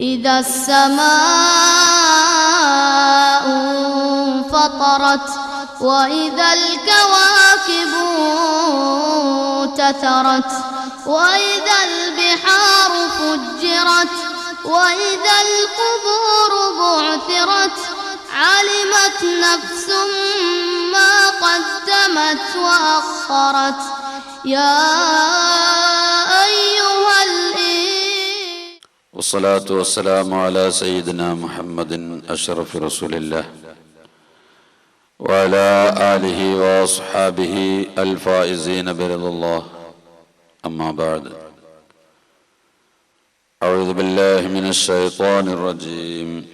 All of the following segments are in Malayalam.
إذا السماء انفطرت وإذا الكواكب انتثرت وإذا البحار فجرت وإذا القبور بعثرت علمت نفس ما قدمت وأخرت يا أيها والصلاة والسلام على سيدنا محمد أشرف رسول الله وعلى آله وأصحابه الفائزين برضا الله أما بعد أعوذ بالله من الشيطان الرجيم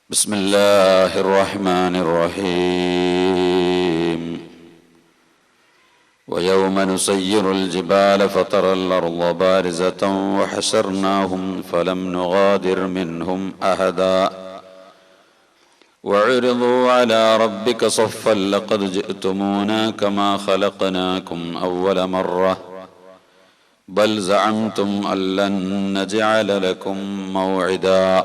بسم الله الرحمن الرحيم ويوم نسير الجبال فترى الأرض بارزة وحشرناهم فلم نغادر منهم أحدا وعرضوا على ربك صفا لقد جئتمونا كما خلقناكم أول مرة بل زعمتم أن لن نجعل لكم موعدا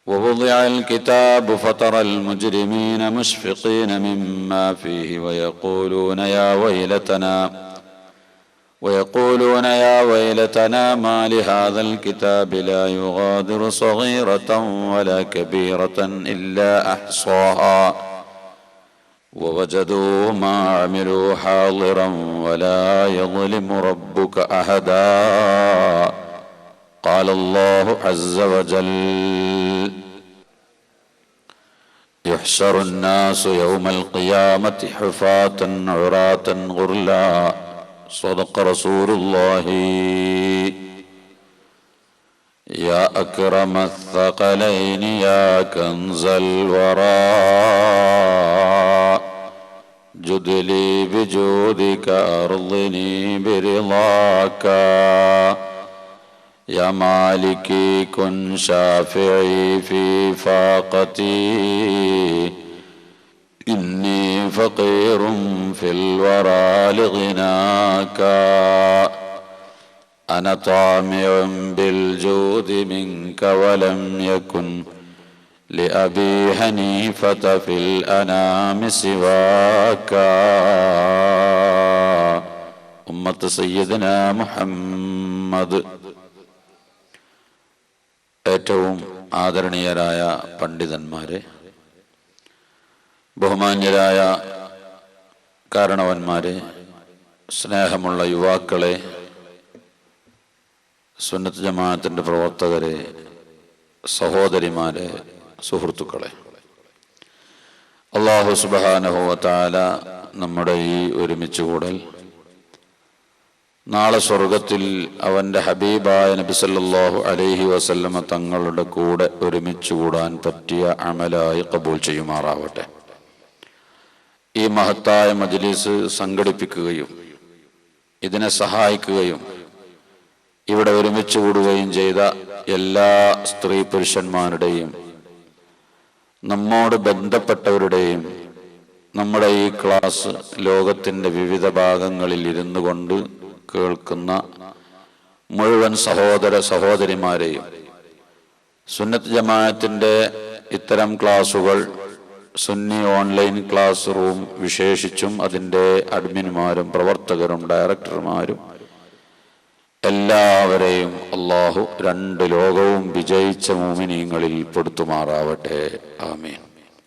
ووضع الكتاب فترى المجرمين مشفقين مما فيه ويقولون يا ويلتنا ما لهذا الكتاب لا يغادر صغيرة ولا كبيرة إلا أحصاها ووجدوا ما عملوا حاضرا ولا يظلم ربك أحدا قال الله عز وجل يحشر الناس يوم القيامة حفاة عراة غرلا صدق رسول الله يا أكرم الثقلين يا كنز الورى جد لي بجودك أرضني برضاك يا مالكي كن شافعي في فاقتي إني فقير في الورى لغناك أنا طامع بالجود منك ولم يكن لأبي حنيفة في الأنام سواك أمة سيدنا محمد. ഏറ്റവും ആദരണീയരായ പണ്ഡിതന്മാരെ, ബഹുമാന്യരായ കാരണവന്മാരെ, സ്നേഹമുള്ള യുവാക്കളെ, സുന്നത്ത് ജമാഅത്തിന്റെ പ്രവർത്തകരെ, സഹോദരിമാരെ, സുഹൃത്തുക്കളെ, അല്ലാഹു സുബ്ഹാനഹു വ തആല നമ്മുടെ ഈ ഒരുമിച്ചുകൂടൽ നാളെ സ്വർഗത്തിൽ അവൻ്റെ ഹബീബായ നബി സല്ലല്ലാഹു അലൈഹി വസല്ലമ തങ്ങളുടെ കൂടെ ഒരുമിച്ച് കൂടാൻ പറ്റിയ അമലായി ഖബൂൽ ചെയ്യുമാറാവട്ടെ. ഈ മഹത്തായ മജ്ലിസ് സംഘടിപ്പിക്കുകയും ഇതിനെ സഹായിക്കുകയും ഇവിടെ ഒരുമിച്ച് കൂടുകയും ചെയ്ത എല്ലാ സ്ത്രീ പുരുഷന്മാരുടെയും നമ്മോട് ബന്ധപ്പെട്ടവരുടെയും നമ്മുടെ ഈ ക്ലാസ് ലോകത്തിൻ്റെ വിവിധ ഭാഗങ്ങളിൽ ഇരുന്നു കൊണ്ട് കേൾക്കുന്ന മുഴുവൻ സഹോദര സഹോദരിമാരെയും, സുന്നത്ത് ജമാഅത്തിന്റെ ഇത്തരം ക്ലാസുകൾ, സുന്നി ഓൺലൈൻ ക്ലാസ് റൂം വിശേഷിച്ചും അതിൻ്റെ അഡ്മിന്മാരും പ്രവർത്തകരും ഡയറക്ടർമാരും എല്ലാവരെയും അള്ളാഹു രണ്ട് ലോകവും വിജയിച്ച മുഅ്മിനീങ്ങളിൽ പെടുത്തുമാറാവട്ടെ. ആമീൻ.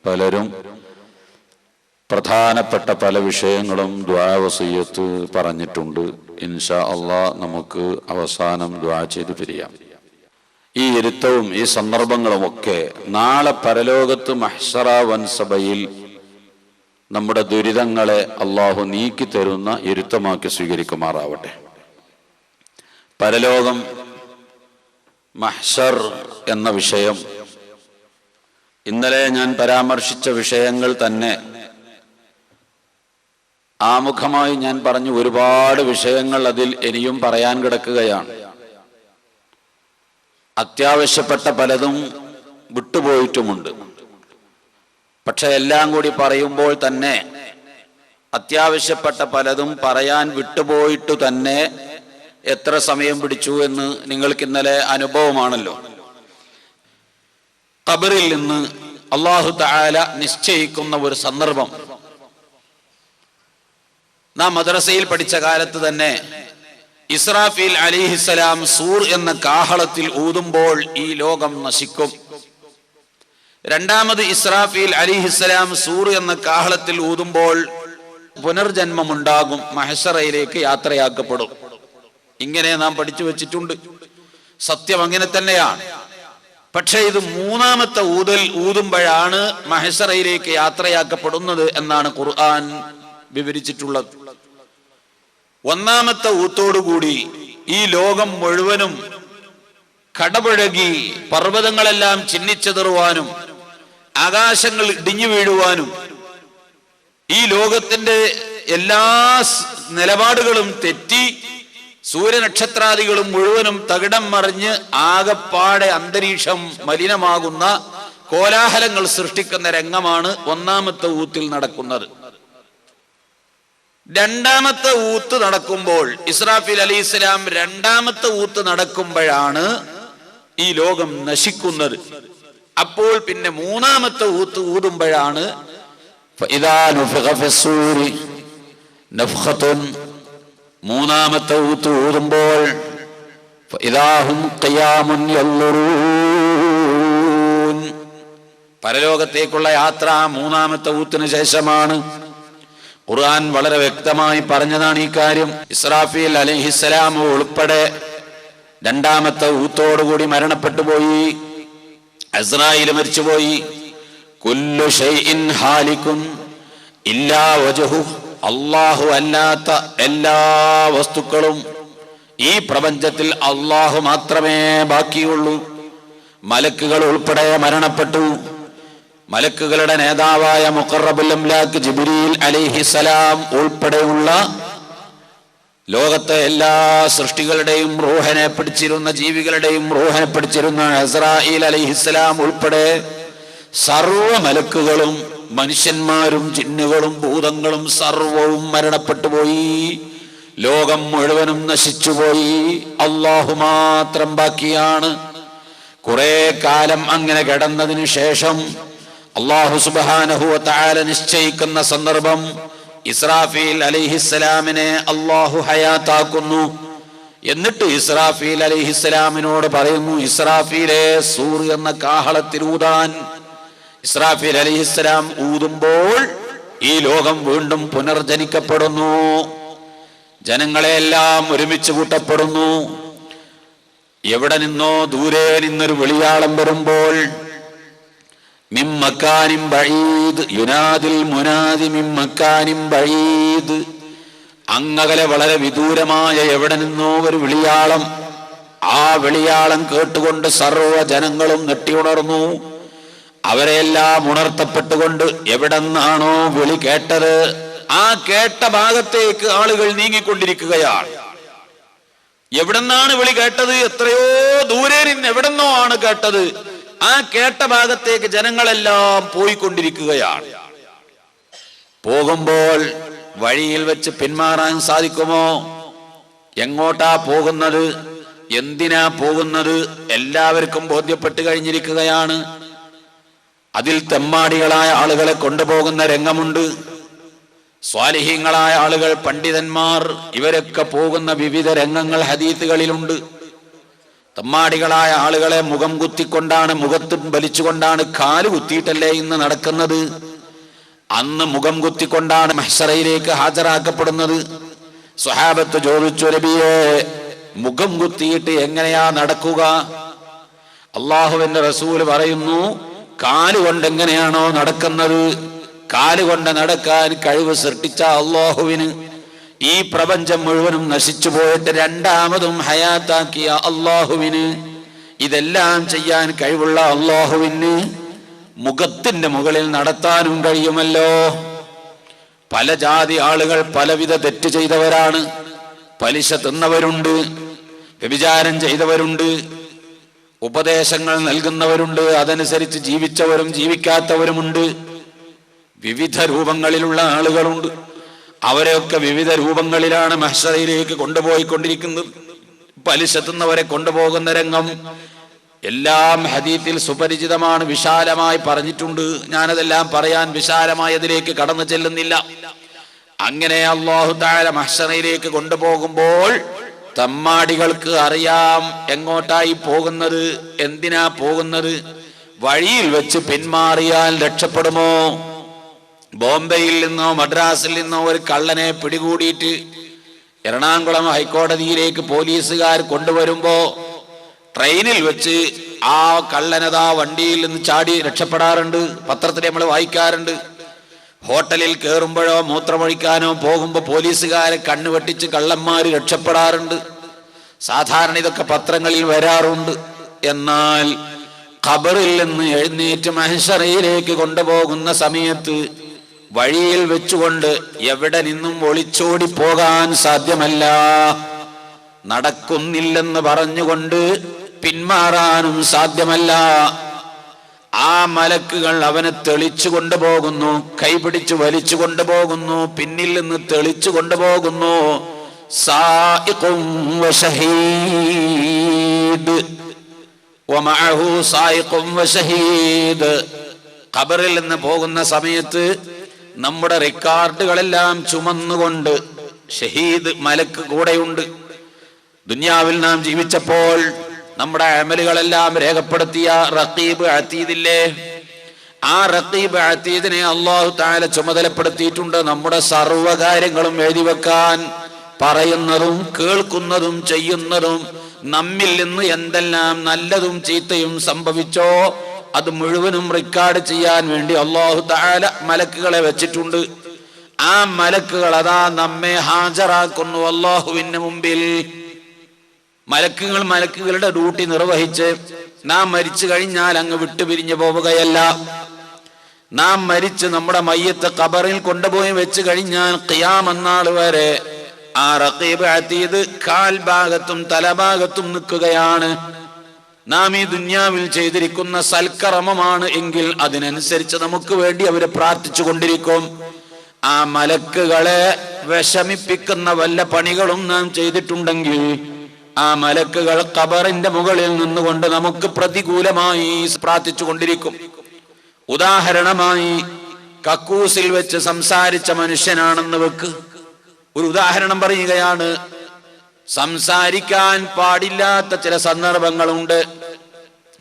പലരും പ്രധാനപ്പെട്ട പല വിഷയങ്ങളും ദുആ വസിയ്യത്ത് പറഞ്ഞിട്ടുണ്ട്. ഇൻഷാ അള്ളാഹ് നമുക്ക് അവസാനം ദുആ ചെയ്ത് പിരിയാം. ഈ ഇരുത്തവും ഈ സന്ദർഭങ്ങളുമൊക്കെ നാളെ പരലോകത്ത് മഹ്ശറ വൻസഭയിൽ നമ്മുടെ ദുരിതങ്ങളെ അള്ളാഹു നീക്കി തരുന്ന ഇരുത്തമാക്കി സ്വീകരിക്കുമാറാവട്ടെ. പരലോകം, മഹ്ശർ എന്ന വിഷയം, ഇന്നലെ ഞാൻ പരാമർശിച്ച വിഷയങ്ങൾ തന്നെ ആമുഖമായി ഞാൻ പറഞ്ഞു. ഒരുപാട് വിഷയങ്ങൾ അതിൽ ഇനിയും പറയാൻ കിടക്കുകയാണ്. അത്യാവശ്യപ്പെട്ട പലതും വിട്ടുപോയിട്ടുമുണ്ട്. പക്ഷെ എല്ലാം കൂടി പറയുമ്പോൾ തന്നെ അത്യാവശ്യപ്പെട്ട പലതും പറയാൻ വിട്ടുപോയിട്ടു തന്നെ എത്ര സമയം പിടിച്ചു എന്ന് നിങ്ങൾക്ക് ഇന്നലെ അനുഭവമാണല്ലോ. ഖബറിൽ നിന്ന് അല്ലാഹു തആല നിശ്ചയിക്കുന്ന ഒരു സന്ദർഭം നാം മദ്രസയിൽ പഠിച്ച കാലത്ത് തന്നെ ഇസ്രാഫീൽ അലൈഹിസ്സലാം സൂർ എന്ന കാഹളത്തിൽ ഊതുമ്പോൾ ഈ ലോകം നശിക്കും. രണ്ടാമത് ഇസ്രാഫീൽ അലൈഹിസ്സലാം സൂർ എന്ന കാഹളത്തിൽ ഊതുമ്പോൾ പുനർജന്മമുണ്ടാകും, മഹ്ശറയിലേക്ക് യാത്രയാക്കപ്പെടും. ഇങ്ങനെ നാം പഠിച്ചു വെച്ചിട്ടുണ്ട്. സത്യം അങ്ങനെ തന്നെയാണ്. പക്ഷെ ഇത് മൂന്നാമത്തെ ഊതുമ്പോഴാണ് മഹ്ശറയിലേക്ക് യാത്രയാക്കപ്പെടുന്നത് എന്നാണ് ഖുർആൻ വിവരിച്ചിട്ടുള്ളത്. ഒന്നാമത്തെ ഊത്തോടുകൂടി ഈ ലോകം മുഴുവനും കടപുഴകി പർവ്വതങ്ങളെല്ലാം ചിന്നിച്ചെതറുവാനും ആകാശങ്ങൾ ഇടിഞ്ഞു വീഴുവാനും ഈ ലോകത്തിന്റെ എല്ലാ നിലപാടുകളും തെറ്റി സൂര്യനക്ഷത്രാദികളും മുഴുവനും തകിടം മറിഞ്ഞ് ആകപ്പാടെ അന്തരീക്ഷം മലിനമാകുന്ന കോലാഹലങ്ങൾ സൃഷ്ടിക്കുന്ന രംഗമാണ് ഒന്നാമത്തെ ഊത്തിൽ നടക്കുന്നത്. രണ്ടാമത്തെ ഊത്ത് നടക്കുമ്പോൾ ഇസ്രാഫീൽ അലൈഹിസ്സലാം രണ്ടാമത്തെ ഊത്ത് നടക്കുമ്പോഴാണ് ഈ ലോകം നശിക്കുന്നത്. അപ്പോൾ പിന്നെ മൂന്നാമത്തെ ഊത്ത് ഊതുമ്പോഴാണ് മൂന്നാമത്തെ ഊത്ത് ഊതുമ്പോൾ പരലോകത്തേക്കുള്ള യാത്ര മൂന്നാമത്തെ ഊത്തിന് ശേഷമാണ്. ഖുർആൻ വളരെ വ്യക്തമായി പറഞ്ഞതാണ് ഈ കാര്യം. ഇസ്രാഫീൽ അലൈഹിസ്സലാം ഉൾപ്പെടെ രണ്ടാമത്തെ ഊത്തോടുകൂടി മരണപ്പെട്ടു പോയി. അസ്രായീൽ മരിച്ചുപോയി. കുല്ലു ഷൈഇൻ ഹാലികുൻ ഇല്ലാ വജ്ഹു, അല്ലാഹു അല്ലാത്ത എല്ലാ വസ്തുക്കളും ഈ പ്രപഞ്ചത്തിൽ അല്ലാഹു മാത്രമേ ബാക്കിയുള്ളൂ. മലക്കുകൾ ഉൾപ്പെടെ മരണപ്പെട്ടു. മലക്കുകളുടെ നേതാവായ മുഖറബുൽ അംലാക്ക് ജിബ്രീൽ അലൈഹിസ്സലാം ഉൾപ്പെടെയുള്ള ലോകത്തെ എല്ലാ സൃഷ്ടികളുടെയും റൂഹനെ പിടിച്ചിരുന്ന ജീവികളുടെയും റൂഹനെ പിടിച്ചിരുന്ന അസ്രായീൽ അലൈഹിസ്സലാം ഉൾപ്പെടെ സർവ മലക്കുകളും മനുഷ്യന്മാരും ജിന്നുകളും ഭൂതങ്ങളും സർവവും മരണപ്പെട്ടു പോയി. ലോകം മുഴുവനും നശിച്ചുപോയി. അല്ലാഹു മാത്രം ബാക്കിയാണ്. കുറെ കാലം അങ്ങനെ കിടന്നതിന് ശേഷം അല്ലാഹു സുബ്ഹാനഹു വ തആല നിശ്ചയിക്കുന്ന സന്ദർഭം ഇസ്രാഫീൽ അലൈഹിസ്സലാമിനെ അല്ലാഹു ഹയാത്താക്കുന്നു. എന്നിട്ട് ഇസ്രാഫീൽ അലൈഹിസ്സലാമിനോട് പറയുന്നു, ഇസ്രാഫീലെ സൂർ എന്ന കാഹളത്തിൽ ഊതാൻ. ഇസ്രാഫീൽ അലൈഹിസ്സലാം ഊതുമ്പോൾ ഈ ലോകം വീണ്ടും പുനർജനിക്കപ്പെടുന്നു. ജനങ്ങളെല്ലാം ഒരുമിച്ച് കൂട്ടപ്പെടുന്നു. എവിടെ നിന്നോ ദൂരെ നിന്നൊരു വിളിയാളം വരുമ്പോൾ മിൻ മക്കാനിൻ ബഈദ് യുനാദിൽ മുനാദി മിൻ മക്കാനിൻ ബഈദ്, അങ്ങകലെ വളരെ വിദൂരമായ എവിടെ നിന്നോ ഒരു വിളിയാളം. ആ വിളിയാളം കേട്ടുകൊണ്ട് സർവ്വ ജനങ്ങളും നെട്ടിയുണർന്നു. അവരെല്ലാം ഉണർത്തപ്പെട്ടുകൊണ്ട് എവിടെന്നാണോ വിളി കേട്ടത് ആ കേട്ട ഭാഗത്തേക്ക് ആളുകൾ നീങ്ങിക്കൊണ്ടിരിക്കുകയാണ്. എവിടെന്നാണ് വിളി കേട്ടത്? എത്രയോ ദൂരെ നിന്ന് എവിടെന്നോ ആണ് കേട്ടത്. ആ കേട്ട ഭാഗത്തേക്ക് ജനങ്ങളെല്ലാം പോയിക്കൊണ്ടിരിക്കുകയാണ്. പോകുമ്പോൾ വഴിയിൽ വെച്ച് പിന്മാറാൻ സാധിക്കുമോ? എങ്ങോട്ടാ പോകുന്നത്, എന്തിനാ പോകുന്നത് എല്ലാവർക്കും ബോധ്യപ്പെട്ട് കഴിഞ്ഞിരിക്കുകയാണ്. അതിൽ തെമ്മാടികളായ ആളുകളെ കൊണ്ടുപോകുന്ന രംഗമുണ്ട്. സ്വാലിഹീങ്ങളായ ആളുകൾ, പണ്ഡിതന്മാർ, ഇവരൊക്കെ പോകുന്ന വിവിധ രംഗങ്ങൾ ഹദീസുകളിലുണ്ട്. തെമ്മാടികളായ ആളുകളെ മുഖം കുത്തിക്കൊണ്ടാണ്, മുഖത്ത് വലിച്ചുകൊണ്ടാണ്, കാല് കുത്തിയിട്ടല്ലേ ഇന്ന് നടക്കുന്നത്. അന്ന് മുഖം കുത്തിക്കൊണ്ടാണ് മഹ്ശറയിലേക്ക് ഹാജരാക്കപ്പെടുന്നത്. സ്വഹാബത്ത് ചോദിച്ചു, നബിയേ, മുഖം കുത്തിയിട്ട് എങ്ങനെയാ നടക്കുക? അള്ളാഹുവിന്റെ റസൂൽ പറയുന്നു, കാലുകൊണ്ട് എങ്ങനെയാണോ നടക്കുന്നത്, കാലുകൊണ്ട് നടക്കാൻ കഴിവ് സൃഷ്ടിച്ച അള്ളാഹുവിന്, ഈ പ്രപഞ്ചം മുഴുവനും നശിച്ചു പോയിട്ട് രണ്ടാമതും ഹയാത്താക്കിയ അള്ളാഹുവിന്, ഇതെല്ലാം ചെയ്യാൻ കഴിവുള്ള അള്ളാഹുവിന് മുഖത്തിന്റെ മുകളിൽ നടത്താനും കഴിയുമല്ലോ. പല ജാതി ആളുകൾ പലവിധ തെറ്റ് ചെയ്തവരാണ്. പലിശ തിന്നവരുണ്ട്, വ്യഭിചാരം ചെയ്തവരുണ്ട്, ഉപദേശങ്ങൾ നൽകുന്നവരുണ്ട്, അതനുസരിച്ച് ജീവിച്ചവരും ജീവിക്കാത്തവരുമുണ്ട്. വിവിധ രൂപങ്ങളിലുള്ള ആളുകളുണ്ട്. അവരെയൊക്കെ വിവിധ രൂപങ്ങളിലാണ് മഹ്ശറയിലേക്ക് കൊണ്ടുപോയിക്കൊണ്ടിരിക്കുന്നത്. പലിശ തിന്നവരെ കൊണ്ടുപോകുന്ന രംഗം എല്ലാം ഹദീത്തിൽ സുപരിചിതമാണ്, വിശാലമായി പറഞ്ഞിട്ടുണ്ട്. ഞാനതെല്ലാം പറയാൻ വിശാലമായി അതിലേക്ക് കടന്നു ചെല്ലുന്നില്ല. അങ്ങനെ അല്ലാഹു തആല മഹ്ശറിലേക്ക് കൊണ്ടുപോകുമ്പോൾ തമ്മാടികൾക്ക് അറിയാം എങ്ങോട്ടായി പോകുന്നത്, എന്തിനാ പോകുന്നത്. വഴിയിൽ വെച്ച് പിന്മാറിയാൽ രക്ഷപ്പെടുമോ? ബോംബെയിൽ നിന്നോ മദ്രാസിൽ നിന്നോ ഒരു കള്ളനെ പിടികൂടിയിട്ട് എറണാകുളം ഹൈക്കോടതിയിലേക്ക് പോലീസുകാർ കൊണ്ടുവരുമ്പോ ട്രെയിനിൽ വെച്ച് ആ കള്ളനതാ വണ്ടിയിൽ നിന്ന് ചാടി രക്ഷപ്പെടാറുണ്ട്. പത്രത്തിൽ നമ്മൾ വായിക്കാറുണ്ട്. ഹോട്ടലിൽ കയറുമ്പോഴോ മൂത്രമൊഴിക്കാനോ പോകുമ്പോൾ പോലീസുകാരെ കണ്ണു വെട്ടിച്ച് കള്ളന്മാര് രക്ഷപ്പെടാറുണ്ട്. സാധാരണ ഇതൊക്കെ പത്രങ്ങളിൽ വരാറുണ്ട്. എന്നാൽ ഖബറിൽ നിന്ന് എഴുന്നേറ്റ് മഹ്ശറിലേക്ക് കൊണ്ടുപോകുന്ന സമയത്ത് വഴിയിൽ വെച്ചുകൊണ്ട് എവിടെ നിന്നും ഒളിച്ചോടി പോകാൻ സാധ്യമല്ല. നടക്കുന്നില്ലെന്ന് പറഞ്ഞുകൊണ്ട് പിന്മാറാനും സാധ്യമല്ല. ആ മലക്കുകൾ അവനെ തെളിച്ചു കൊണ്ടുപോകുന്നു, കൈപിടിച്ച് വലിച്ചു കൊണ്ടുപോകുന്നു, പിന്നിൽ നിന്ന് തെളിച്ചു കൊണ്ടുപോകുന്നു. സായിഖും വശഹീദ് വമഅഹു സായിഖും വശഹീദ്. ഖബറിൽ നിന്ന് പോകുന്ന സമയത്ത് നമ്മുടെ റെക്കോർഡുകളെല്ലാം ചുമന്നുകൊണ്ട് ഷഹീദ് മലക്ക് കൂടെയുണ്ട്. ദുനിയാവിൽ നാം ജീവിച്ചപ്പോൾ നമ്മുടെ അമലുകളെല്ലാം രേഖപ്പെടുത്തിയ റഖീബ് അതീദില്ലേ, ആ റഖീബ് അതീദിനെ അല്ലാഹു തആല ചുമതലപ്പെടുത്തിയിട്ടുണ്ട് നമ്മുടെ സർവ്വകാര്യങ്ങളും എഴുതി വെക്കാൻ. പറയുന്നതും കേൾക്കുന്നതും ചെയ്യുന്നതും നമ്മിൽ നിന്ന് എന്തെല്ലാം നല്ലതും ചീത്തയും സംഭവിച്ചോ അത് മുഴുവനും റെക്കോർഡ് ചെയ്യാൻ വേണ്ടി അല്ലാഹു തആല മലക്കുകളെ വെച്ചിട്ടുണ്ട്. ആ മലക്കുകൾ അതാ നമ്മെ ഹാജരാക്കുന്നു അല്ലാഹുവിന്റെ മുമ്പിൽ. മലക്കുകളുടെ ഡ്യൂട്ടി നിർവഹിച്ച് നാം മരിച്ചു കഴിഞ്ഞാൽ അങ്ങ് വിട്ടുപിരിഞ്ഞു പോവുകയല്ല. നാം മരിച്ച് നമ്മുടെ മയ്യത്ത് ഖബറിൽ കൊണ്ടുപോയി വെച്ച് കഴിഞ്ഞാൽ ഖിയാമത്ത് നാൾ വരെ ആ റഖീബ് അതീദ് കാൽഭാഗത്തും തലഭാഗത്തും നിൽക്കുകയാണ്. നാം ഈ ദുനിയാവിൽ ചെയ്തിരിക്കുന്ന സൽക്കർമ്മമാണ് എങ്കിൽ അതിനനുസരിച്ച് നമുക്ക് വേണ്ടി അവര് പ്രാർത്ഥിച്ചു കൊണ്ടിരിക്കും. ആ മലക്കുകളെ വിഷമിപ്പിക്കുന്ന വല്ല പണികളും നാം ചെയ്തിട്ടുണ്ടെങ്കിൽ ആ മലക്കുകൾ ഖബറിന്റെ മുകളിൽ നിന്നുകൊണ്ട് നമുക്ക് പ്രതികൂലമായി പ്രാർത്ഥിച്ചു കൊണ്ടിരിക്കും. ഉദാഹരണമായി കക്കൂസിൽ വെച്ച് സംസാരിച്ച മനുഷ്യനാണെന്ന് വെക്ക്. ഒരു ഉദാഹരണം പറയുകയാണ്. സംസാരിക്കാൻ പാടില്ലാത്ത ചില സന്ദർഭങ്ങളുണ്ട്.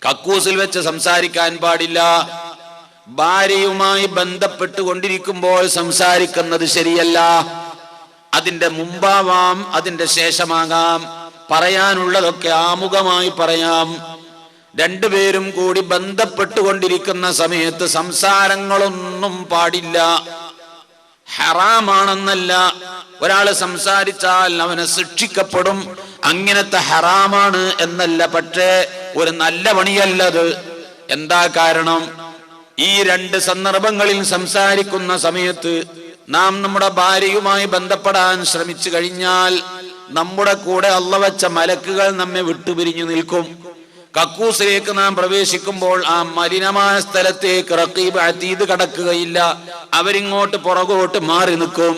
കക്കൂസിൽ വെച്ച് സംസാരിക്കാൻ പാടില്ല. ഭാര്യയുമായി ബന്ധപ്പെട്ടുകൊണ്ടിരിക്കുമ്പോൾ സംസാരിക്കുന്നത് ശരിയല്ല. അതിന്റെ മുമ്പാവാം, അതിന്റെ ശേഷമാകാം. പറയാനുള്ളതൊക്കെ ആമുഖമായി പറയാം. രണ്ടുപേരും കൂടി ബന്ധപ്പെട്ടുകൊണ്ടിരിക്കുന്ന സമയത്ത് സംസാരങ്ങളൊന്നും പാടില്ല. ഹറാമാണെന്നല്ല, ഒരാള് സംസാരിച്ചാൽ അവനെ ശിക്ഷിക്കപ്പെടും, അങ്ങനത്തെ ഹറാമാണ് എന്നല്ല. പക്ഷേ ഒരു നല്ല പണിയല്ലത്. എന്താ കാരണം? ഈ രണ്ട് സന്ദർഭങ്ങളിൽ സംസാരിക്കുന്ന സമയത്ത് നാം നമ്മുടെ ഭാര്യയുമായി ബന്ധപ്പെടാൻ ശ്രമിച്ചു കഴിഞ്ഞാൽ നമ്മുടെ കൂടെ അല്ലാഹു വെച്ച മലക്കുകൾ നമ്മെ വിട്ടുപിരിഞ്ഞു നിൽക്കും. കക്കൂസിലേക്ക് നാം പ്രവേശിക്കുമ്പോൾ ആ മലിനമായ സ്ഥലത്തേക്ക് റഖീബ് അതീദ് കടക്കുകയില്ല. അവരിങ്ങോട്ട് പുറകോട്ട് മാറി നിൽക്കും.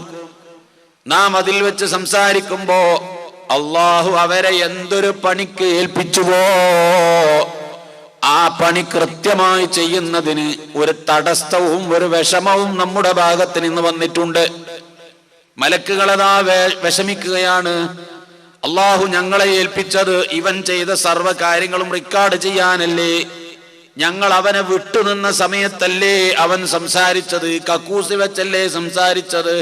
നാം അതിൽ വെച്ച് സംസാരിക്കുമ്പോ അള്ളാഹു അവരെ എന്തൊരു പണിക്ക് ഏൽപ്പിച്ചുവോ ആ പണി കൃത്യമായി ചെയ്യുന്നതിന് ഒരു തടസ്സവും ഒരു വിഷമവും നമ്മുടെ ഭാഗത്ത് നിന്ന് വന്നിട്ടുണ്ട്. മലക്കുകളതാ വിഷമിക്കുകയാണ്. അള്ളാഹു ഞങ്ങളെ ഏൽപ്പിച്ചത് ഇവൻ ചെയ്ത സർവ്വ കാര്യങ്ങളും റെക്കോർഡ് ചെയ്യാനല്ലേ? ഞങ്ങൾ അവനെ വിട്ടുനിന്ന സമയത്തല്ലേ അവൻ സംസാരിച്ചത്? കക്കൂസ് വെച്ചല്ലേ സംസാരിച്ചത്?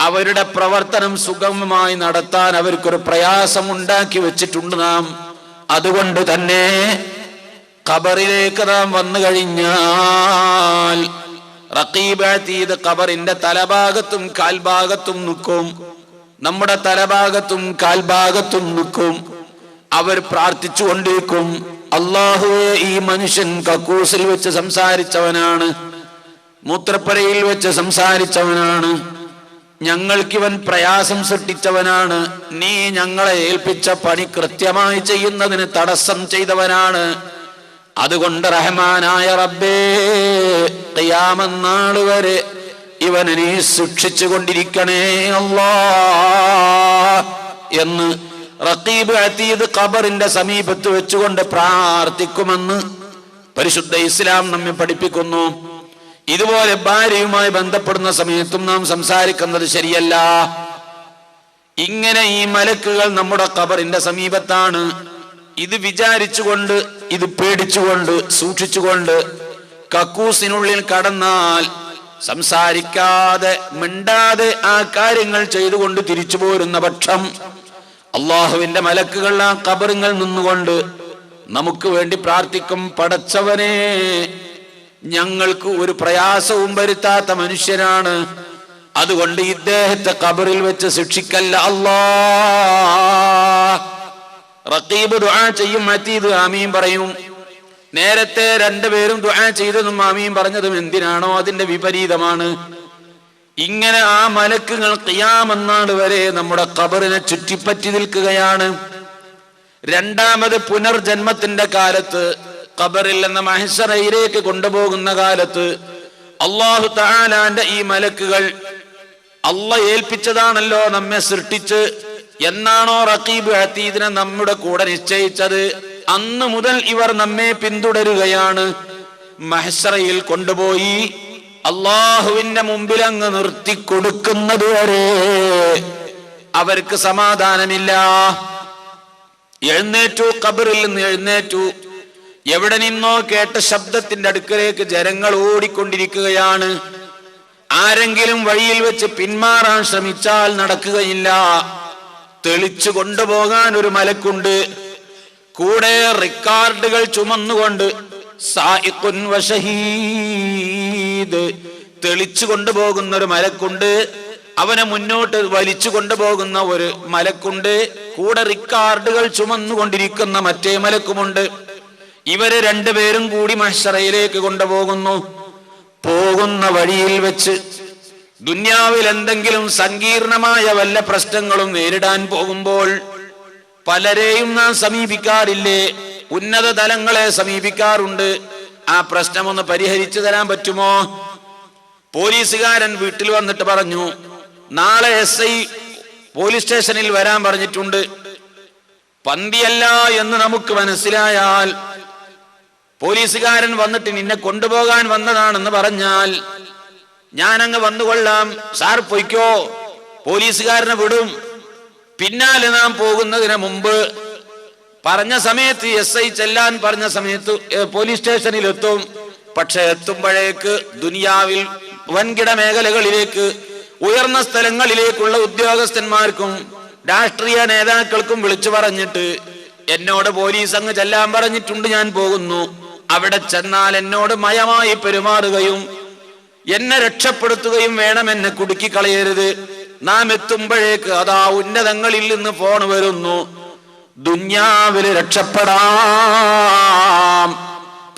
അവരുടെ പ്രവർത്തനം സുഗമമായി നടത്താൻ അവർക്കൊരു പ്രയാസം ഉണ്ടാക്കി വെച്ചിട്ടുണ്ട് നാം. അതുകൊണ്ട് തന്നെ ഖബറിലേക്ക് നാം വന്നു കഴിഞ്ഞാൽ റഖീബ് അതീദ് ഖബറിന്റെ തലഭാഗത്തും കാൽഭാഗത്തും നിൽക്കും. നമ്മുടെ തലഭാഗത്തും കാൽഭാഗത്തും നിൽക്കും. അവർ പ്രാർത്ഥിച്ചു കൊണ്ടിരിക്കും, അല്ലാഹുവേ, ഈ മനുഷ്യൻ കക്കൂസിൽ വെച്ച് സംസാരിച്ചവനാണ്, മൂത്രപ്പുരയിൽ വെച്ച് സംസാരിച്ചവനാണ്, ഞങ്ങൾക്കിവൻ പ്രയാസം സൃഷ്ടിച്ചവനാണ്, നീ ഞങ്ങളെ ഏൽപ്പിച്ച പണി കൃത്യമായി ചെയ്യുന്നതിന് തടസ്സം ചെയ്തവനാണ്. അതുകൊണ്ട് റഹ്മാനായ റബ്ബേ, ഖിയാമത്ത് നാൾ വരെ ഇവനെ നീ ശിക്ഷിച്ചു കൊണ്ടിരിക്കണേ അല്ലാഹ് എന്ന് റഖീബ് അതീദ് ഖബറിന്റെ സമീപത്ത് വെച്ചുകൊണ്ട് പ്രാർത്ഥിക്കുമെന്ന് പരിശുദ്ധ ഇസ്ലാം നമ്മെ പഠിപ്പിക്കുന്നു. ഇതുപോലെ ഭാര്യയുമായി ബന്ധപ്പെടുന്ന സമയത്തും നാം സംസാരിക്കുന്നത് ശരിയല്ല. ഇങ്ങനെ ഈ മലക്കുകൾ നമ്മുടെ ഖബറിന്റെ സമീപത്താണ്. ഇത് വിചാരിച്ചുകൊണ്ട്, ഇത് പേടിച്ചുകൊണ്ട്, സൂക്ഷിച്ചുകൊണ്ട് കക്കൂസിനുള്ളിൽ കടന്നാൽ സംസാരിക്കാതെ മിണ്ടാതെ ആ കാര്യങ്ങൾ ചെയ്തുകൊണ്ട് തിരിച്ചു പോരുന്ന പക്ഷം അള്ളാഹുവിന്റെ മലക്കുകൾ ആ ഖബറിൽ നിന്നുകൊണ്ട് നമുക്ക് വേണ്ടി പ്രാർത്ഥിക്കും. പടച്ചവനെ, ഞങ്ങൾക്ക് ഒരു പ്രയാസവും വരുത്താത്ത മനുഷ്യനാണ്, അതുകൊണ്ട് ഇദ്ദേഹത്തെ ഖബറിൽ വെച്ച് ശിക്ഷിക്കല്ല അല്ലാഹ്. റഖീബ് ദുആ ചെയ്യും, അതീദ് ആമീൻ പറയും. നേരത്തെ രണ്ടുപേരും ദുആ ചെയ്തതും ആമീൻ പറഞ്ഞതും എന്തിനാണോ അതിന്റെ വിപരീതമാണ്. ഇങ്ങനെ ആ മലക്കുകൾ ഖിയാമത്ത് നാൾ വരെ നമ്മുടെ ഖബറിനെ ചുറ്റിപ്പറ്റി നിൽക്കുകയാണ്. രണ്ടാമത് പുനർജന്മത്തിന്റെ കാലത്ത് ഖബറിൽ നിന്ന് മഹ്ശറയിലേക്ക് കൊണ്ടുപോകുന്ന കാലത്ത് അല്ലാഹു തആലാന്റെ ഈ മലക്കുകൾ അല്ലാഹ് ഏൽപ്പിച്ചതാണല്ലോ നമ്മെ സൃഷ്ടിച്ച്. എന്നാണോ റഖീബ് അതീദിനെ നമ്മുടെ കൂടെ നിശ്ചയിച്ചത്, അന്ന് മുതൽ ഇവർ നമ്മെ പിന്തുടരുകയാണ്. മഹ്ശറയിൽ കൊണ്ടുപോയി അള്ളാഹുവിന്റെ മുമ്പിൽ അങ്ങ് നിർത്തിക്കൊടുക്കുന്നത് വരെ അവർക്ക് സമാധാനമില്ല. എഴുന്നേറ്റു, ഖബറിൽ നിന്ന് എഴുന്നേറ്റു. എവിടെ നിന്നോ കേട്ട ശബ്ദത്തിന്റെ അടുക്കലേക്ക് ജനങ്ങൾ ഓടിക്കൊണ്ടിരിക്കുകയാണ്. ആരെങ്കിലും വഴിയിൽ വെച്ച് പിന്മാറാൻ ശ്രമിച്ചാൽ നടക്കുകയില്ല. തെളിച്ചു കൊണ്ടുപോകാൻ ഒരു മലക്കുണ്ട്, കൂടെ റിക്കാർഡുകൾ ചുമന്നുകൊണ്ട് സായിഖുൻ വശഹീദ് തെളിച്ചു കൊണ്ടുപോകുന്ന ഒരു മലക്കുണ്ട്, അവനെ മുന്നോട്ട് വലിച്ചു കൊണ്ടുപോകുന്ന ഒരു മലക്കുണ്ട്, കൂടെ റിക്കാർഡുകൾ ചുമന്നുകൊണ്ടിരിക്കുന്ന മറ്റേ മലക്കുമുണ്ട്. ഇവര് രണ്ടുപേരും കൂടി മഹ്ശറയിലേക്ക് കൊണ്ടുപോകുന്നു. പോകുന്ന വഴിയിൽ വെച്ച് ദുന്യാവിൽ എന്തെങ്കിലും സങ്കീർണമായ വല്ല പ്രശ്നങ്ങളും നേരിടാൻ പോകുമ്പോൾ പലരെയും നാം സമീപിക്കാറില്ലേ? ഉന്നത തലങ്ങളെ സമീപിക്കാറുണ്ട്. ആ പ്രശ്നമൊന്ന് പരിഹരിച്ചു തരാൻ പറ്റുമോ? പോലീസുകാരൻ വീട്ടിൽ വന്നിട്ട് പറഞ്ഞു, നാളെ SI പോലീസ് സ്റ്റേഷനിൽ വരാൻ പറഞ്ഞിട്ടുണ്ട്. പന്തിയല്ല എന്ന് നമുക്ക് മനസ്സിലായാൽ, പോലീസുകാരൻ വന്നിട്ട് നിന്നെ കൊണ്ടുപോകാൻ വന്നതാണെന്ന് പറഞ്ഞാൽ ഞാനങ്ങ് വന്നുകൊള്ളാം, സാർ പൊയ്ക്കോ, പോലീസുകാരനെ വിടും. പിന്നാലെ നാം പോകുന്നതിന് മുമ്പ് പറഞ്ഞ സമയത്ത് SI ചെല്ലാൻ പറഞ്ഞ സമയത്ത് പോലീസ് സ്റ്റേഷനിൽ എത്തും. പക്ഷെ എത്തുമ്പോഴേക്ക് ദുനിയാവിൽ വൻകിട മേഖലകളിലേക്ക്, ഉയർന്ന സ്ഥലങ്ങളിലേക്കുള്ള ഉദ്യോഗസ്ഥന്മാർക്കും രാഷ്ട്രീയ നേതാക്കൾക്കും വിളിച്ചു പറഞ്ഞിട്ട് എന്നോട് പോലീസ് അങ്ങ് ചെല്ലാൻ പറഞ്ഞിട്ടുണ്ട്, ഞാൻ പോകുന്നു. അവിടെ ചെന്നാൽ എന്നോട് മയമായി പെരുമാറുകയും എന്നെ രക്ഷപ്പെടുത്തുകയും വേണം, എന്നെ കുടുക്കി കളയരുത്. നാം എത്തുമ്പോഴേക്ക് അതാ ഉന്നതങ്ങളിൽ നിന്ന് ഫോൺ വരുന്നു, ദുന്യാവിൽ രക്ഷപ്പെടാം,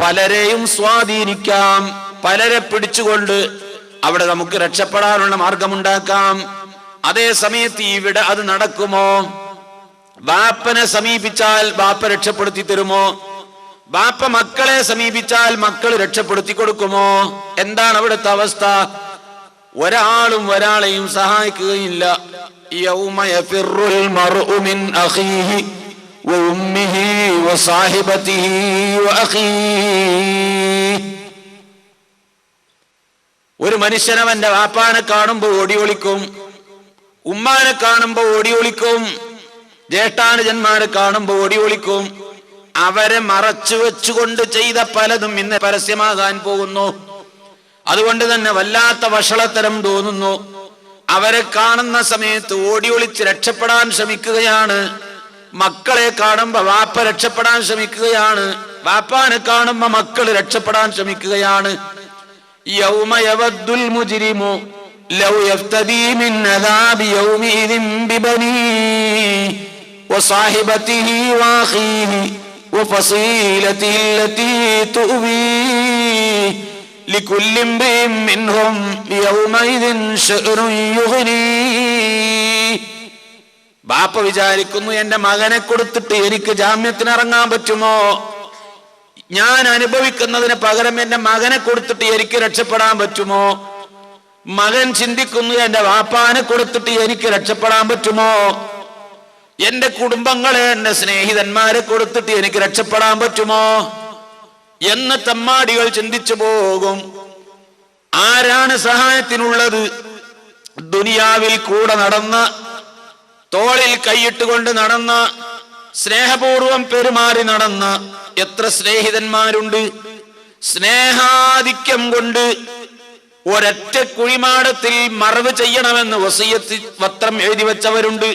പലരെയും സ്വാധീനിക്കാം, പലരെ പിടിച്ചുകൊണ്ട് അവിടെ നമുക്ക് രക്ഷപ്പെടാനുള്ള മാർഗമുണ്ടാക്കാം. അതേ സമയത്ത് ഇവിടെ അത് നടക്കുമോ? ബാപ്പനെ സമീപിച്ചാൽ ബാപ്പ രക്ഷപ്പെടുത്തി തരുമോ? ബാപ്പ മക്കളെ സമീപിച്ചാൽ മക്കൾ രക്ഷപ്പെടുത്തി കൊടുക്കുമോ? എന്താണ് അവിടുത്തെ അവസ്ഥ? ഒരാളും ഒരാളെയും സഹായിക്കുകയില്ല. യൗമ യഫിറുൽ മർഉ മിൻ അഖീഹി വഉമ്മിഹി വസാഹിബതിഹി വഅഖീഹി. ഒരു മനുഷ്യൻ അവന്റെ വാപ്പാനെ കാണുമ്പോൾ ഓടി ഒളിക്കും, ഉമ്മാനെ കാണുമ്പോൾ ഓടി ഒളിക്കും, ജ്യേഷ്ഠാനുജന്മാരെ കാണുമ്പോൾ ഓടി ഒളിക്കും. അവരെ മറച്ചു വെച്ചുകൊണ്ട് ചെയ്ത പലതും ഇന്ന് പരസ്യമാകാൻ പോകുന്നു. അതുകൊണ്ട് തന്നെ വല്ലാത്ത വഷളത്തരം തോന്നുന്നു. അവരെ കാണുന്ന സമയത്ത് ഓടി ഒളിച്ച് രക്ഷപ്പെടാൻ ശ്രമിക്കുകയാണ്. മക്കളെ കാണുമ്പോ വാപ്പ രക്ഷപ്പെടാൻ ശ്രമിക്കുകയാണ്, വാപ്പാനെ കാണുമ്പോ മക്കൾ രക്ഷപ്പെടാൻ ശ്രമിക്കുകയാണ്. യൗമ യവദ്ദുൽ മുജ്രിമു ലൗ യഫ്തദി മിൻ അദാബി യൗമിഇദിൻ ബിബനീഹി വസാഹിബതിഹി വഅഖീഹി വഫസീലതിഹി അല്ലതി തുവീഹി ലികുല്ലി ഇംറിഇൻ മിൻഹും യൗമഇദിൻ ശഅ്റുൻ യുഗ്നീഹി. ബാപ്പ വിചാരിക്കുന്നു, എന്റെ മകനെ കൊടുത്തിട്ട് എനിക്ക് ജാമ്യത്തിന് ഇറങ്ങാൻ പറ്റുമോ? ഞാൻ അനുഭവിക്കുന്നതിന് പകരം എന്റെ മകനെ കൊടുത്തിട്ട് എനിക്ക് രക്ഷപ്പെടാൻ പറ്റുമോ? മകൻ ചിന്തിക്കുന്നു, എന്റെ വാപ്പാനെ കൊടുത്തിട്ട് എനിക്ക് രക്ഷപ്പെടാൻ പറ്റുമോ? എന്റെ കുടുംബങ്ങളെ, എന്റെ സ്നേഹിതന്മാരെ കൊടുത്തിട്ട് എനിക്ക് രക്ഷപ്പെടാൻ പറ്റുമോ എന്ന് തമ്മാടികൾ ചിന്തിച്ചു പോകും. ആരാണ് സഹായത്തിനുള്ളത്? ദുനിയാവിൽ കൂടെ നടന്ന, തോളിൽ കൈയിട്ടുകൊണ്ട് നടന്ന, സ്നേഹപൂർവം പെരുമാറി നടന്ന എത്ര സ്നേഹിതന്മാരുണ്ട്. സ്നേഹാധിക്യം കൊണ്ട് ഒരൊറ്റ കുഴിമാടത്തിൽ മറവ് ചെയ്യണമെന്ന് വസിയത്ത് പത്രം എഴുതി വെച്ചവരുണ്ട്.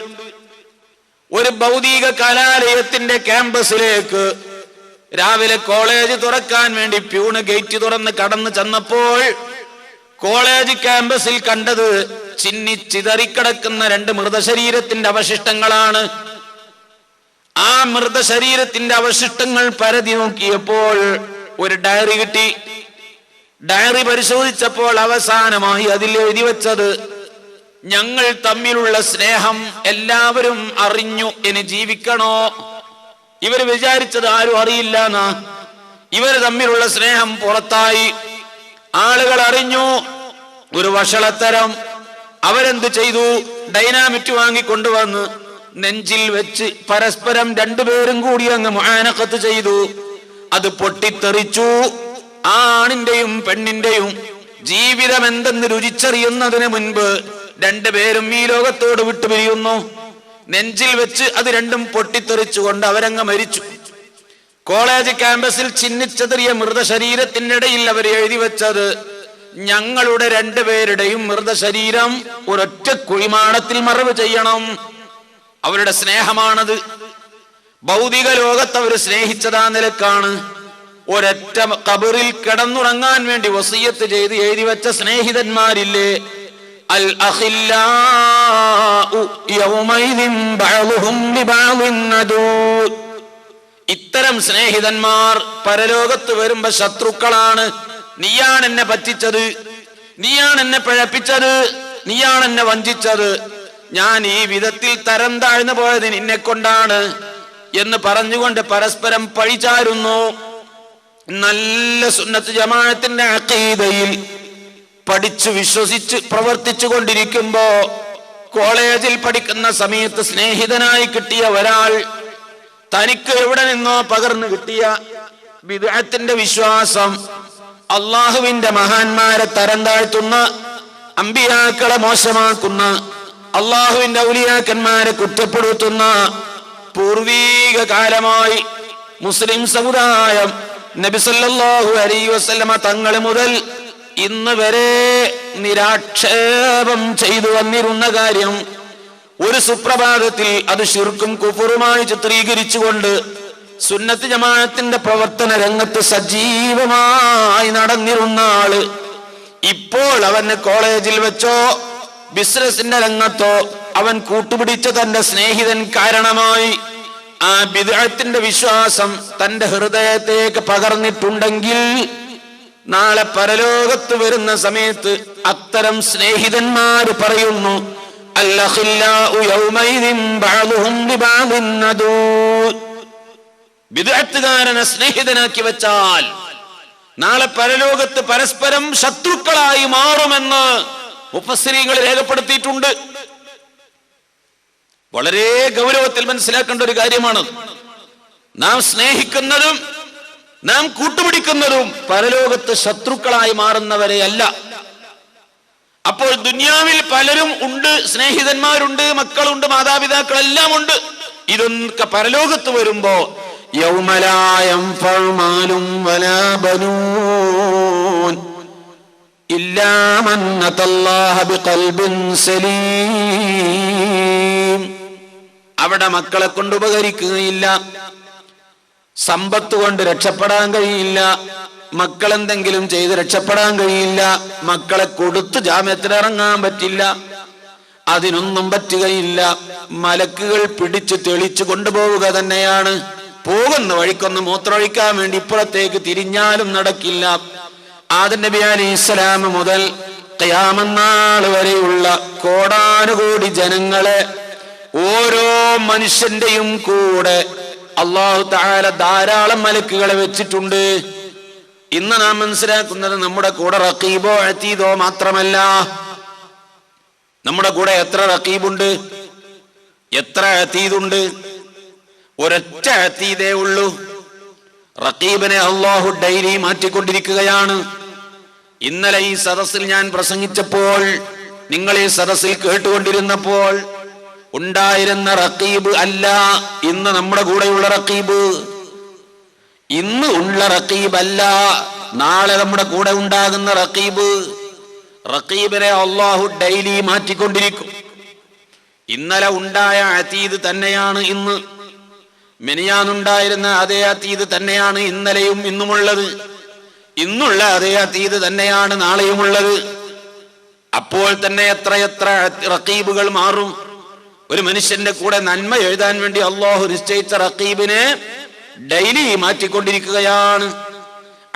ഒരു ഭൗതിക കലാലയത്തിന്റെ ക്യാമ്പസിലേക്ക് രാവിലെ കോളേജ് തുറക്കാൻ വേണ്ടി പ്യൂണ് ഗേറ്റ് തുറന്ന് കടന്നു ചെന്നപ്പോൾ കോളേജ് ക്യാമ്പസിൽ കണ്ടത് ചിന്നിച്ചിതറിക്കിടക്കുന്ന 2 മൃതശരീരത്തിന്റെ അവശിഷ്ടങ്ങളാണ്. ആ മൃതശരീരത്തിന്റെ അവശിഷ്ടങ്ങൾ പരതി നോക്കിയപ്പോൾ ഒരു ഡയറി കിട്ടി. ഡയറി പരിശോധിച്ചപ്പോൾ അവസാനമായി അതിൽ എഴുതി വെച്ചത്, ഞങ്ങൾ തമ്മിലുള്ള സ്നേഹം എല്ലാവരും അറിഞ്ഞു, ഇനി ജീവിക്കണോ? ഇവർ വിചാരിച്ചത് ആരും അറിയില്ല എന്നാ. ഇവർ തമ്മിലുള്ള സ്നേഹം പുറത്തായി, ആളുകൾ അറിഞ്ഞു. ഒരു വഷളത്തരം. അവരെന്ത് ചെയ്തു? ഡൈനാമിറ്റ് വാങ്ങിക്കൊണ്ടുവന്ന് നെഞ്ചിൽ വെച്ച് പരസ്പരം 2 പേരും കൂടി അങ്ങ് മുആനഖത്ത് ചെയ്തു. അത് പൊട്ടിത്തെറിച്ചു. ആണിന്റെയും പെണ്ണിന്റെയും ജീവിതം എന്തെന്ന് രുചിച്ചറിയുന്നതിന് മുൻപ് 2 പേരും ഈ ലോകത്തോട് വിട്ടുപിരിയുന്നു. നെഞ്ചിൽ വെച്ച് അത് 2ഉം പൊട്ടിത്തെറിച്ചുകൊണ്ട് അവരങ്ങ് മരിച്ചു. കോളേജ് ക്യാമ്പസിൽ ചിന്നിച്ചെറിയ മൃതശരീരത്തിന്റെ ഇടയിൽ അവർ എഴുതി വെച്ചത്, ഞങ്ങളുടെ 2 പേരുടെയും മൃതശരീരം ഒരൊറ്റ കുഴിമാടത്തിൽ മറവ് ചെയ്യണം. അവരുടെ സ്നേഹമാണത്. ഭൗതിക ലോകത്ത് അവർ സ്നേഹിച്ചതാ നിലക്കാണ്. ഒരൊറ്റ ഖബറിൽ കിടന്നുറങ്ങാൻ വേണ്ടി വസിയത്ത് ചെയ്ത് എഴുതി വെച്ച സ്നേഹിതന്മാരില്ലേ? അൽ അഖില്ലാഉ യൗമൈദിൻ ബഅളുഹും ലിബഅളിൻ അദൂ. ഇത്തരം സ്നേഹിതന്മാർ പരലോകത്ത് വരുമ്പോ ശത്രുക്കളാണ്. നീയാണ് എന്നെ പറ്റിച്ചത്, നീയാണ് എന്നെ പിഴപ്പിച്ചത്, നീയാണ് എന്നെ വഞ്ചിച്ചത്, ഞാൻ ഈ വിധത്തിൽ തരം താഴ്ന്നു പോയത് നിന്നെ കൊണ്ടാണ് എന്ന് പറഞ്ഞുകൊണ്ട് പരസ്പരം പഴിചാരുന്നു. നല്ല സുന്നത്ത് ജമാഅത്തിന്റെ അഖീദയിൽ പഠിച്ചു വിശ്വസിച്ച് പ്രവർത്തിച്ചു കൊണ്ടിരിക്കുമ്പോ കോളേജിൽ പഠിക്കുന്ന സമയത്ത് സ്നേഹിതനായി കിട്ടിയ ഒരാൾ തനിക്ക് എവിടെ നിന്നോ പകർന്നു കിട്ടിയ ബിദ്അത്തിന്റെ വിശ്വാസം, അള്ളാഹുവിന്റെ മഹാന്മാരെ തരം താഴ്ത്തുന്ന, അമ്പിയാക്കളെ മോശമാക്കുന്ന, അള്ളാഹുവിന്റെ ഔലിയാക്കന്മാരെ കുറ്റപ്പെടുത്തുന്ന പൂർവീക കാലമായി മുസ്ലിം സമുദായം നബി സല്ലല്ലാഹു അലൈഹി വസല്ലമ തങ്ങൾ മുതൽ ഇന്ന് വരെ നിരാക്ഷേപം ചെയ്തു വന്നിരുന്ന കാര്യം ഒരു സുപ്രഭാതത്തിൽ അത് ശിർക്കും കുഫറുമായി ചിത്രീകരിച്ചുകൊണ്ട് സുന്നത്ത് ജമാഅത്തിന്റെ പ്രവർത്തന രംഗത്ത് സജീവമായി നടന്നിരുന്ന ആള് ഇപ്പോൾ അവന് കോളേജിൽ വെച്ചോ ബിസിനസിന്റെ രംഗത്തോ അവൻ കൂട്ടുപിടിച്ച തന്റെ സ്നേഹിതൻ കാരണമായി ആ ബിദ്അത്തിന്റെ വിശ്വാസം തന്റെ ഹൃദയത്തേക്ക് പകർന്നിട്ടുണ്ടെങ്കിൽ നാളെ പരലോകത്ത് വരുന്ന സമയത്ത് അത്തരം സ്നേഹിതന്മാര് പറയുന്നു, അൽഅഖില്ലാഉ യൗമൈദിൻ ബഅളുഹും ലിബഅളിൻ അദൂ. ബിദ്അത്തുകാരനെ സ്നേഹിതനാക്കി വെച്ചാൽ നാളെ പരലോകത്ത് പരസ്പരം ശത്രുക്കളായി മാറുമെന്ന് മുഫസ്സിരീങ്ങൾ രേഖപ്പെടുത്തിയിട്ടുണ്ട്. വളരെ ഗൗരവത്തിൽ മനസ്സിലാക്കേണ്ട ഒരു കാര്യമാണ്. നാം സ്നേഹിക്കുന്നതും നാം കൂട്ടുപിടിക്കുന്നതും പരലോകത്ത് ശത്രുക്കളായി മാറുന്നവരെ അല്ല. അപ്പോൾ ദുനിയാവിൽ പലരും ഉണ്ട്, സ്നേഹിതന്മാരുണ്ട്, മക്കളുണ്ട്, മാതാപിതാക്കളെല്ലാം ഉണ്ട്. ഇതൊക്കെ പരലോകത്ത് വരുമ്പോ യൗമ ലാ യൻഫഉ മാലും വലാ ബനൂൻ ഇല്ലാ മൻ അത്തല്ലാഹ ബിഖൽബിൻ സലീം. അവിടെ മക്കളെ കൊണ്ട് ഉപകരിക്കുകയില്ല, സമ്പത്ത് കൊണ്ട് രക്ഷപ്പെടാൻ കഴിയില്ല, മക്കളെന്തെങ്കിലും ചെയ്ത് രക്ഷപ്പെടാൻ കഴിയില്ല, മക്കളെ കൊടുത്ത് ജാമ്യത്തിൽ ഇറങ്ങാൻ പറ്റില്ല, അതിനൊന്നും പറ്റുകയില്ല. മലക്കുകൾ പിടിച്ചു തെളിച്ചു കൊണ്ടുപോവുക തന്നെയാണ്. പോകുന്ന വഴിക്കൊന്ന് മൂത്രമൊഴിക്കാൻ വേണ്ടി ഇപ്പുറത്തേക്ക് തിരിഞ്ഞാലും നടക്കില്ല. ആദം നബി അലൈഹിസ്സലാം മുതൽ ഖിയാമത്ത് നാൾ വരെയുള്ള കോടാനുകോടി ജനങ്ങളെ ഓരോ മനുഷ്യന്റെയും കൂടെ അല്ലാഹു തആല ധാരാളം മലക്കുകളെ വെച്ചിട്ടുണ്ട്. ഇന്ന് നാം മനസ്സിലാക്കുന്നത് നമ്മുടെ കൂടെ റഖീബോ അതീദോ മാത്രമല്ല. നമ്മുടെ കൂടെ എത്ര റഖീബുണ്ട്? എത്ര അതീതുണ്ട്? ഒരൊറ്റ അതീതേ ഉള്ളൂ. റഖീബിനെ അല്ലാഹു ഡെയിലി മാറ്റിക്കൊണ്ടിരിക്കുകയാണ്. ഇന്നലെ ഈ സദസ്സിൽ ഞാൻ പ്രസംഗിച്ചപ്പോൾ, നിങ്ങൾ ഈ സദസ്സിൽ കേട്ടുകൊണ്ടിരുന്നപ്പോൾ ഉണ്ടായിരുന്ന റഖീബ് അല്ല ഇന്ന് നമ്മുടെ കൂടെയുള്ള റഖീബ്. ഇന്ന് ഉള്ള റഖീബ് അല്ല നാളെ നമ്മുടെ കൂടെ ഉണ്ടാകുന്ന റഖീബ്. റഖീബിനെ അല്ലാഹു ഡെയിലി മാറ്റിക്കൊണ്ടിരിക്കും. ഇന്നലെ ഉണ്ടായ അതീത് തന്നെയാണ് ഇന്ന്. മിനിയാന്നുണ്ടായിരുന്ന അതേ അതീത് തന്നെയാണ് ഇന്നലെയും ഇന്നുമുള്ളത്. ഇന്നുള്ള അതേ അതീത് തന്നെയാണ് നാളെയുമുള്ളത്. അപ്പോൾ തന്നെ എത്രയെത്ര റഖീബുകൾ മാറും. ഒരു മനുഷ്യന്റെ കൂടെ നന്മ എഴുതാൻ വേണ്ടി അല്ലാഹു നിശ്ചയിച്ച റഖീബിനെ ഡെയിലി മാറ്റിക്കൊണ്ടിരിക്കുകയാണ്.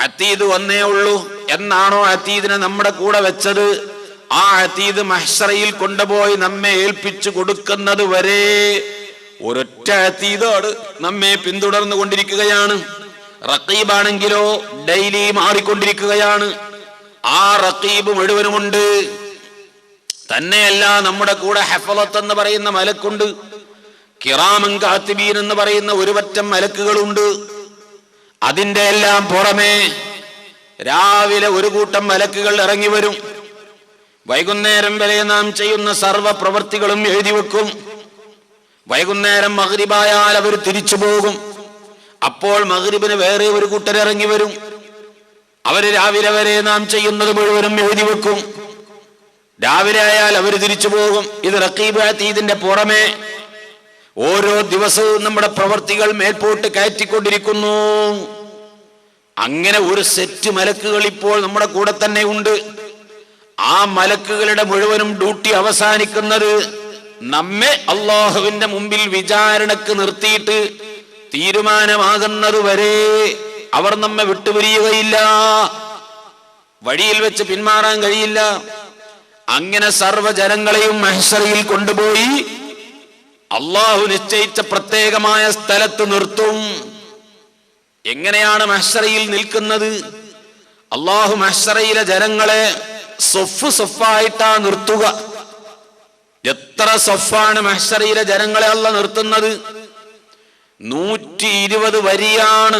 അതീത് ഒന്നേ ഉള്ളൂ. എന്നാണോ അതീദിനെ നമ്മുടെ കൂടെ വെച്ചത്, ആ അതീത് മഹ്ശറയിൽ കൊണ്ടുപോയി നമ്മെ ഏൽപ്പിച്ചു കൊടുക്കുന്നത് വരെ ഒരൊറ്റ അതീതാണ് നമ്മെ പിന്തുടർന്നു കൊണ്ടിരിക്കുകയാണ്. റഖീബാണെങ്കിലോ ഡെയിലി മാറിക്കൊണ്ടിരിക്കുകയാണ്. ആ റഖീബ് മുഴുവനുമുണ്ട്. തന്നെയല്ല, നമ്മുടെ കൂടെ ഹഫളത്ത് എന്ന് പറയുന്ന മലക്കുണ്ട്, കിറാമൻ കാത്തിബീൻ എന്ന് പറയുന്ന ഒരു പറ്റം മലക്കുകളുണ്ട്. അതിന്റെ എല്ലാം പുറമെ രാവിലെ ഒരു കൂട്ടം മലക്കുകൾ ഇറങ്ങി വരും. വൈകുന്നേരം വരെ നാം ചെയ്യുന്ന സർവ്വ പ്രവൃത്തികളും എഴുതി വെക്കും. വൈകുന്നേരം മഗ്രിബായാൽ അവർ തിരിച്ചു പോകും. അപ്പോൾ മഗ്രിബിന് വേറെ ഒരു കൂട്ടർ ഇറങ്ങി വരും. അവര് രാവിലെ വരെ നാം ചെയ്യുന്നത് മുഴുവനും എഴുതി വെക്കും. രാവിലെ ആയാൽ അവർ തിരിച്ചു പോകും. ഇത് റഖീബ് അതീദിന്റെ പുറമെ ഓരോ ദിവസവും നമ്മുടെ പ്രവർത്തികൾ മേൽപോട്ട് കയറ്റിക്കൊണ്ടിരിക്കുന്നു. അങ്ങനെ ഒരു സെറ്റ് മലക്കുകൾ ഇപ്പോൾ നമ്മുടെ കൂടെ തന്നെ ഉണ്ട്. ആ മലക്കുകളുടെ മുഴുവനും ഡ്യൂട്ടി അവസാനിക്കുന്നത് നമ്മെ അല്ലാഹുവിന്റെ മുമ്പിൽ വിചാരണക്ക് നിർത്തിയിട്ട് തീരുമാനമാകുന്നത് വരെ അവർ നമ്മെ വിട്ടുപിരിയുകയില്ല. വഴിയിൽ വെച്ച് പിന്മാറാൻ കഴിയില്ല. അങ്ങനെ സർവ്വജനങ്ങളെയും മഹ്ശറിൽ കൊണ്ടുപോയി അല്ലാഹു നിശ്ചയിച്ച പ്രത്യേകമായ സ്ഥലത്ത് നിർത്തും. എങ്ങനെയാണ് മഹ്ശറിൽ നിൽക്കുന്നത്? അല്ലാഹു മഹ്ശറിലെ ജനങ്ങളെ സൊഫ് സൊഫായിട്ടാ നിർത്തുക. എത്ര സൊഫാണ് മഹ്ശറിലെ ജനങ്ങളെ അല്ലാഹു നിർത്തുന്നത്? 120 വരിയാണ്.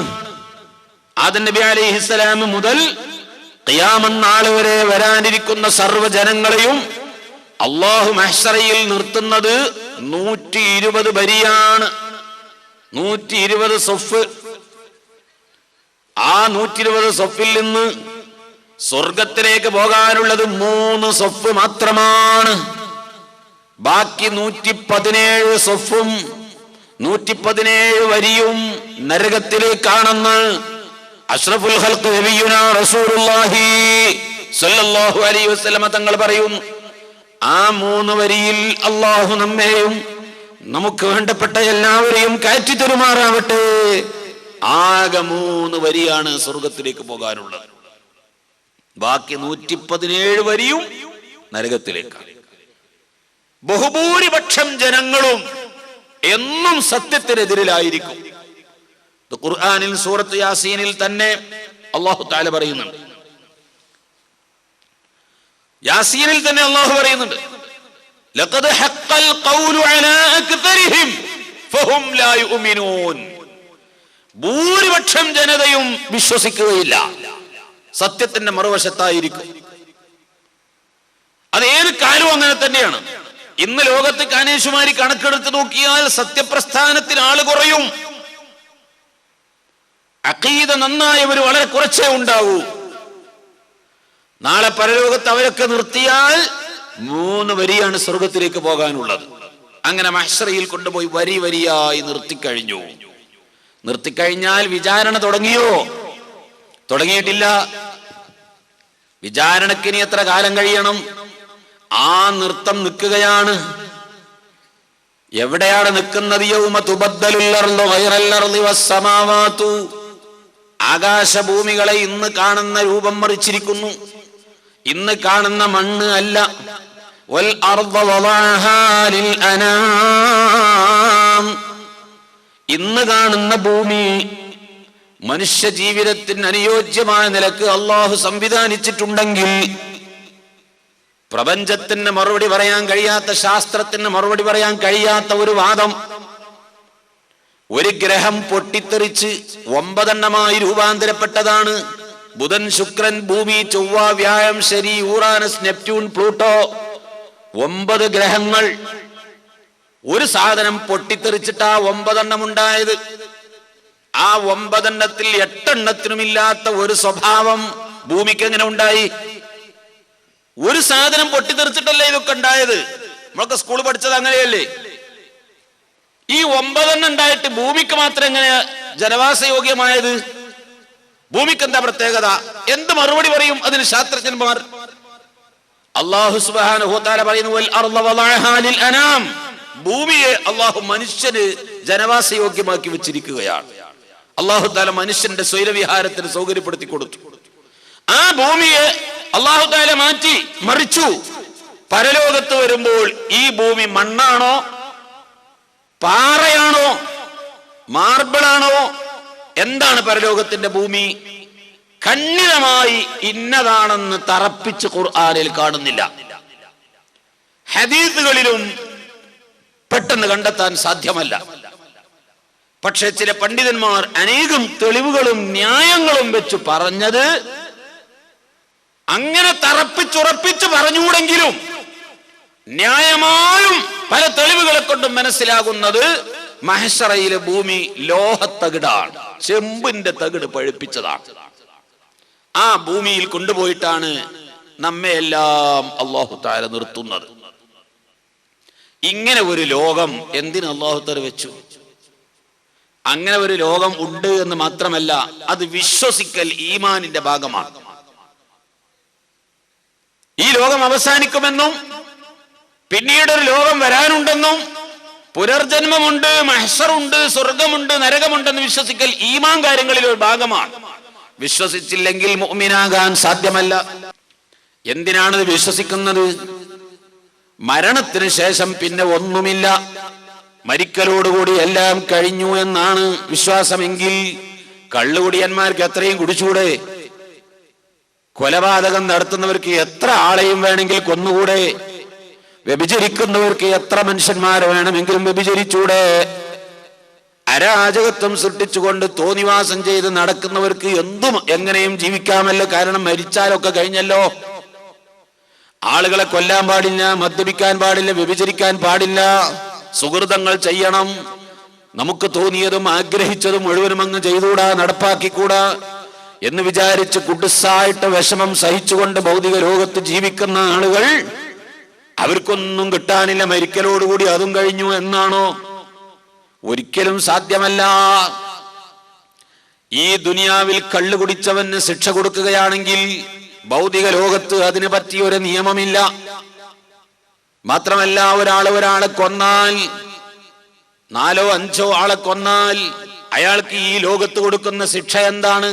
ആദം നബി അലൈഹിസ്സലാം മുതൽ ഖിയാമത്ത് നാൾ വരെ വരാനിരിക്കുന്ന സർവ്വജനങ്ങളെയും അല്ലാഹു മഹ്ശറിൽ നിർത്തുന്നത് 120 വരിയാണ്. 120 സൊഫ്. ആ 120 സൊഫിൽ നിന്ന് സ്വർഗത്തിലേക്ക് പോകാനുള്ളത് 3 സൊഫ് മാത്രമാണ്. ബാക്കി 117 സൊഫും 117 വരിയും നരകത്തിലേക്കാണെന്ന് അഷ്റഫുൽ ഖൽഖ് നബിയുനാ റസൂലുള്ളാഹി സ്വല്ലല്ലാഹു അലൈഹി വസല്ലം തങ്ങൾ പറയും. ആ 3 വരിയിൽ അല്ലാഹു നമ്മെയും നമുക്ക് വേണ്ടപ്പെട്ട എല്ലാവരെയും കയറ്റി തരുമാറാവട്ടെ. ആകെ 3 വരിയാണ് സ്വർഗത്തിലേക്ക് പോകാനുള്ളത്. ബാക്കി 117 വരിയും നരകത്തിലേക്കാണ്. ബഹുഭൂരിപക്ഷം ജനങ്ങളും എന്നും സത്യത്തിനെതിരിലായിരിക്കും. ഖുർആനിൽ സൂറത്ത് യാസീനിൽ തന്നെ അല്ലാഹു തആല പറയുന്നുണ്ട്. യാസീനിൽ തന്നെ അല്ലാഹു പറയുന്നുണ്ട്, ലഖദ് ഹഖൽ ഖൗലു അലാ അക്തരിഹിം ഫഹും ലാ യുഅ്മിനൂൻ. ഭൂരിപക്ഷം ജനതയും വിശ്വസിക്കുകയില്ല, സത്യത്തിന്റെ മറുവശത്തായിരിക്കും. അത് ഏത് കാലവും അങ്ങനെ തന്നെയാണ്. ഇന്ന് ലോകത്ത് കാനേശുമാരി കണക്കെടുത്ത് നോക്കിയാൽ സത്യപ്രസ്ഥാനത്തിൽ ആള് കുറയും. അഖീദ നന്നായവർ വളരെ കുറച്ചേ ഉണ്ടാവൂ. നാളെ പരലോകത്ത് അവരൊക്കെ നിർത്തിയാൽ 3 വരിയാണ് സ്വർഗത്തിലേക്ക് പോകാനുള്ളത്. അങ്ങനെ മഹ്ശറിൽ കൊണ്ടുപോയി വരി വരിയായി നിർത്തിക്കഴിഞ്ഞു. നിർത്തിക്കഴിഞ്ഞാൽ വിചാരണ തുടങ്ങിയോ? തുടങ്ങിയിട്ടില്ല. വിചാരണയ്ക്ക് ഇനി എത്ര കാലം കഴിയണം? ആ നൃത്തം നിൽക്കുകയാണ്. എവിടെയാണ് നിൽക്കുന്നത്? യൗമ തുബദ്ദലുൽ അർളു ഗൈറൽ അർളി വസ്സമാവാതു. ആകാശഭൂമികളെ ഇന്ന് കാണുന്ന രൂപം മറിച്ചിരിക്കുന്നു. ഇന്ന് കാണുന്ന മണ്ണ് അല്ല. വൽ അർള വളഅഹാ ലിൽ അനാം. ഇന്ന് കാണുന്ന ഭൂമി മനുഷ്യ ജീവിതത്തിന് അനുയോജ്യമായ നിലക്ക് അല്ലാഹു സംവിധാനിച്ചിട്ടുണ്ടെങ്കിൽ പ്രപഞ്ചത്തിന് മറുപടി പറയാൻ കഴിയാത്ത, ശാസ്ത്രത്തിന് മറുപടി പറയാൻ കഴിയാത്ത ഒരു വാദം. ഒരു ഗ്രഹം പൊട്ടിത്തെറിച്ച് 9 രൂപാന്തരപ്പെട്ടതാണ്. ബുധൻ, ശുക്രൻ, ഭൂമി, ചൊവ്വ, വ്യാഴം, ശനി, യൂറാനസ്, നെപ്റ്റ്യൂൺ, പ്ലൂട്ടോ, 9 ഗ്രഹങ്ങൾ. ഒരു സാധനം പൊട്ടിത്തെറിച്ചിട്ടാ 9 ഉണ്ടായത്. ആ 9 8 ഒരു സ്വഭാവം ഭൂമിക്ക് എങ്ങനെ ഉണ്ടായി? ഒരു സാധനം പൊട്ടിത്തെറിച്ചിട്ടല്ലേ ഇതൊക്കെ ഉണ്ടായത്. നമ്മളൊക്കെ സ്കൂൾ പഠിച്ചത് അങ്ങനെയല്ലേ? ഈ 9 ഉണ്ടായിട്ട് ഭൂമിക്ക് മാത്രം എങ്ങനെ ജനവാസയോഗ്യമായത്? ഭൂമിക്ക് എന്താ പ്രത്യേകത? എന്ത് മറുപടി പറയും അതിന് ശാസ്ത്രജ്ഞന്മാർ? അല്ലാഹു സുബ്ഹാനഹു വ തആല പറയുന്നു, വൽ അർള വളഅഹാ ലിൽ അനാം. ഭൂമിയെ അല്ലാഹു മനുഷ്യന് ജനവാസയോഗ്യമാക്കി വെച്ചിരിക്കുകയാണ്. അല്ലാഹു തആല മനുഷ്യന്റെ സ്വൈരവിഹാരത്തിന് സൗകര്യപ്പെടുത്തി കൊടുത്തു. ആ ഭൂമിയെ അല്ലാഹു തആല മാറ്റി മറിച്ചു. പരലോകത്ത് വരുമ്പോൾ ഈ ഭൂമി മണ്ണാണോ, പാറയാണോ, മാർബിളാണോ, എന്താണ് പരലോകത്തിന്റെ ഭൂമി? ഖണ്ഡിതമായി ഇന്നതാണെന്ന് തറപ്പിച്ച് ഖുർആനിൽ കാണുന്നില്ല. ഹദീസുകളിലും പെട്ടെന്ന് കണ്ടെത്താൻ സാധ്യമല്ല. പക്ഷെ ചില പണ്ഡിതന്മാർ അനേകം തെളിവുകളും ന്യായങ്ങളും വെച്ച് പറഞ്ഞത്, അങ്ങനെ തറപ്പിച്ചുറപ്പിച്ച് പറഞ്ഞുകൂടെങ്കിലും ന്യായമായും പല തെളിവുകളെ കൊണ്ടും മനസ്സിലാകുന്നത് മഹ്ശറയിലെ ഭൂമി ലോഹത്തകിടാണ്, ചെമ്പിന്റെ തകിട് പഴുപ്പിച്ചതാണ്. ആ ഭൂമിയിൽ കൊണ്ടുപോയിട്ടാണ് നമ്മെ എല്ലാം അല്ലാഹു തആല നിർത്തുന്നത്. ഇങ്ങനെ ഒരു ലോകം എന്തിന് അല്ലാഹു തആല വെച്ചു? അങ്ങനെ ഒരു ലോകം ഉണ്ട് എന്ന് മാത്രമല്ല, അത് വിശ്വസിക്കൽ ഈമാനിന്റെ ഭാഗമാണ്. ഈ ലോകം അവസാനിക്കുമെന്നും പിന്നീടൊരു ലോകം വരാനുണ്ടെന്നും പുനർജന്മമുണ്ട്, മഹ്ശറുണ്ട്, സ്വർഗമുണ്ട്, നരകമുണ്ടെന്ന് വിശ്വസിക്കൽ ഈമാൻ കാര്യങ്ങളിൽ ഒരു ഭാഗമാണ്. വിശ്വസിച്ചില്ലെങ്കിൽ മുഅ്മിനാകാൻ സാധ്യമല്ല. എന്തിനാണിത് വിശ്വസിക്കുന്നത്? മരണത്തിന് ശേഷം പിന്നെ ഒന്നുമില്ല, മരിക്കലോടുകൂടി എല്ലാം കഴിഞ്ഞു എന്നാണ് വിശ്വാസമെങ്കിൽ കള്ളുകുടിയന്മാർക്ക് എത്രയും കുടിച്ചൂടെ? കൊലപാതകം നടത്തുന്നവർക്ക് എത്ര ആളെയും വേണമെങ്കിൽ കൊന്നുകൂടെ? വ്യഭിചരിക്കുന്നവർക്ക് എത്ര മനുഷ്യന്മാരെ വേണമെങ്കിലും വ്യഭിചരിച്ചൂടെ? അരാജകത്വം സൃഷ്ടിച്ചുകൊണ്ട് തോന്നിവാസം ചെയ്ത് നടക്കുന്നവർക്ക് എന്തും എങ്ങനെയും ജീവിക്കാമല്ലോ, കാരണം മരിച്ചാലൊക്കെ കഴിഞ്ഞല്ലോ. ആളുകളെ കൊല്ലാൻ പാടില്ല, മദ്യപിക്കാൻ പാടില്ല, വ്യഭിചരിക്കാൻ പാടില്ല, സുഹൃതങ്ങൾ ചെയ്യണം, നമുക്ക് തോന്നിയതും ആഗ്രഹിച്ചതും മുഴുവനും അങ്ങ് ചെയ്തുകൂടാ, നടപ്പാക്കിക്കൂടാ എന്ന് വിചാരിച്ച് കുടുസായിട്ട് വിഷമം സഹിച്ചുകൊണ്ട് ഭൗതിക ലോകത്ത് ജീവിക്കുന്ന ആളുകൾ, അവർക്കൊന്നും കിട്ടാനില്ല, മരിക്കലോടുകൂടി അതും കഴിഞ്ഞു എന്നാണോ? ഒരിക്കലും സാധ്യമല്ല. ഈ ദുനിയാവിൽ കള്ളു കുടിച്ചവന് ശിക്ഷ കൊടുക്കുകയാണെങ്കിൽ ഭൗതിക ലോകത്ത് അതിനെ പറ്റിയൊരു നിയമമില്ല. മാത്രമല്ല, ഒരാളെ കൊന്നാൽ, 4 or 5 ആളെ കൊന്നാൽ അയാൾക്ക് ഈ ലോകത്ത് കൊടുക്കുന്ന ശിക്ഷ എന്താണ്?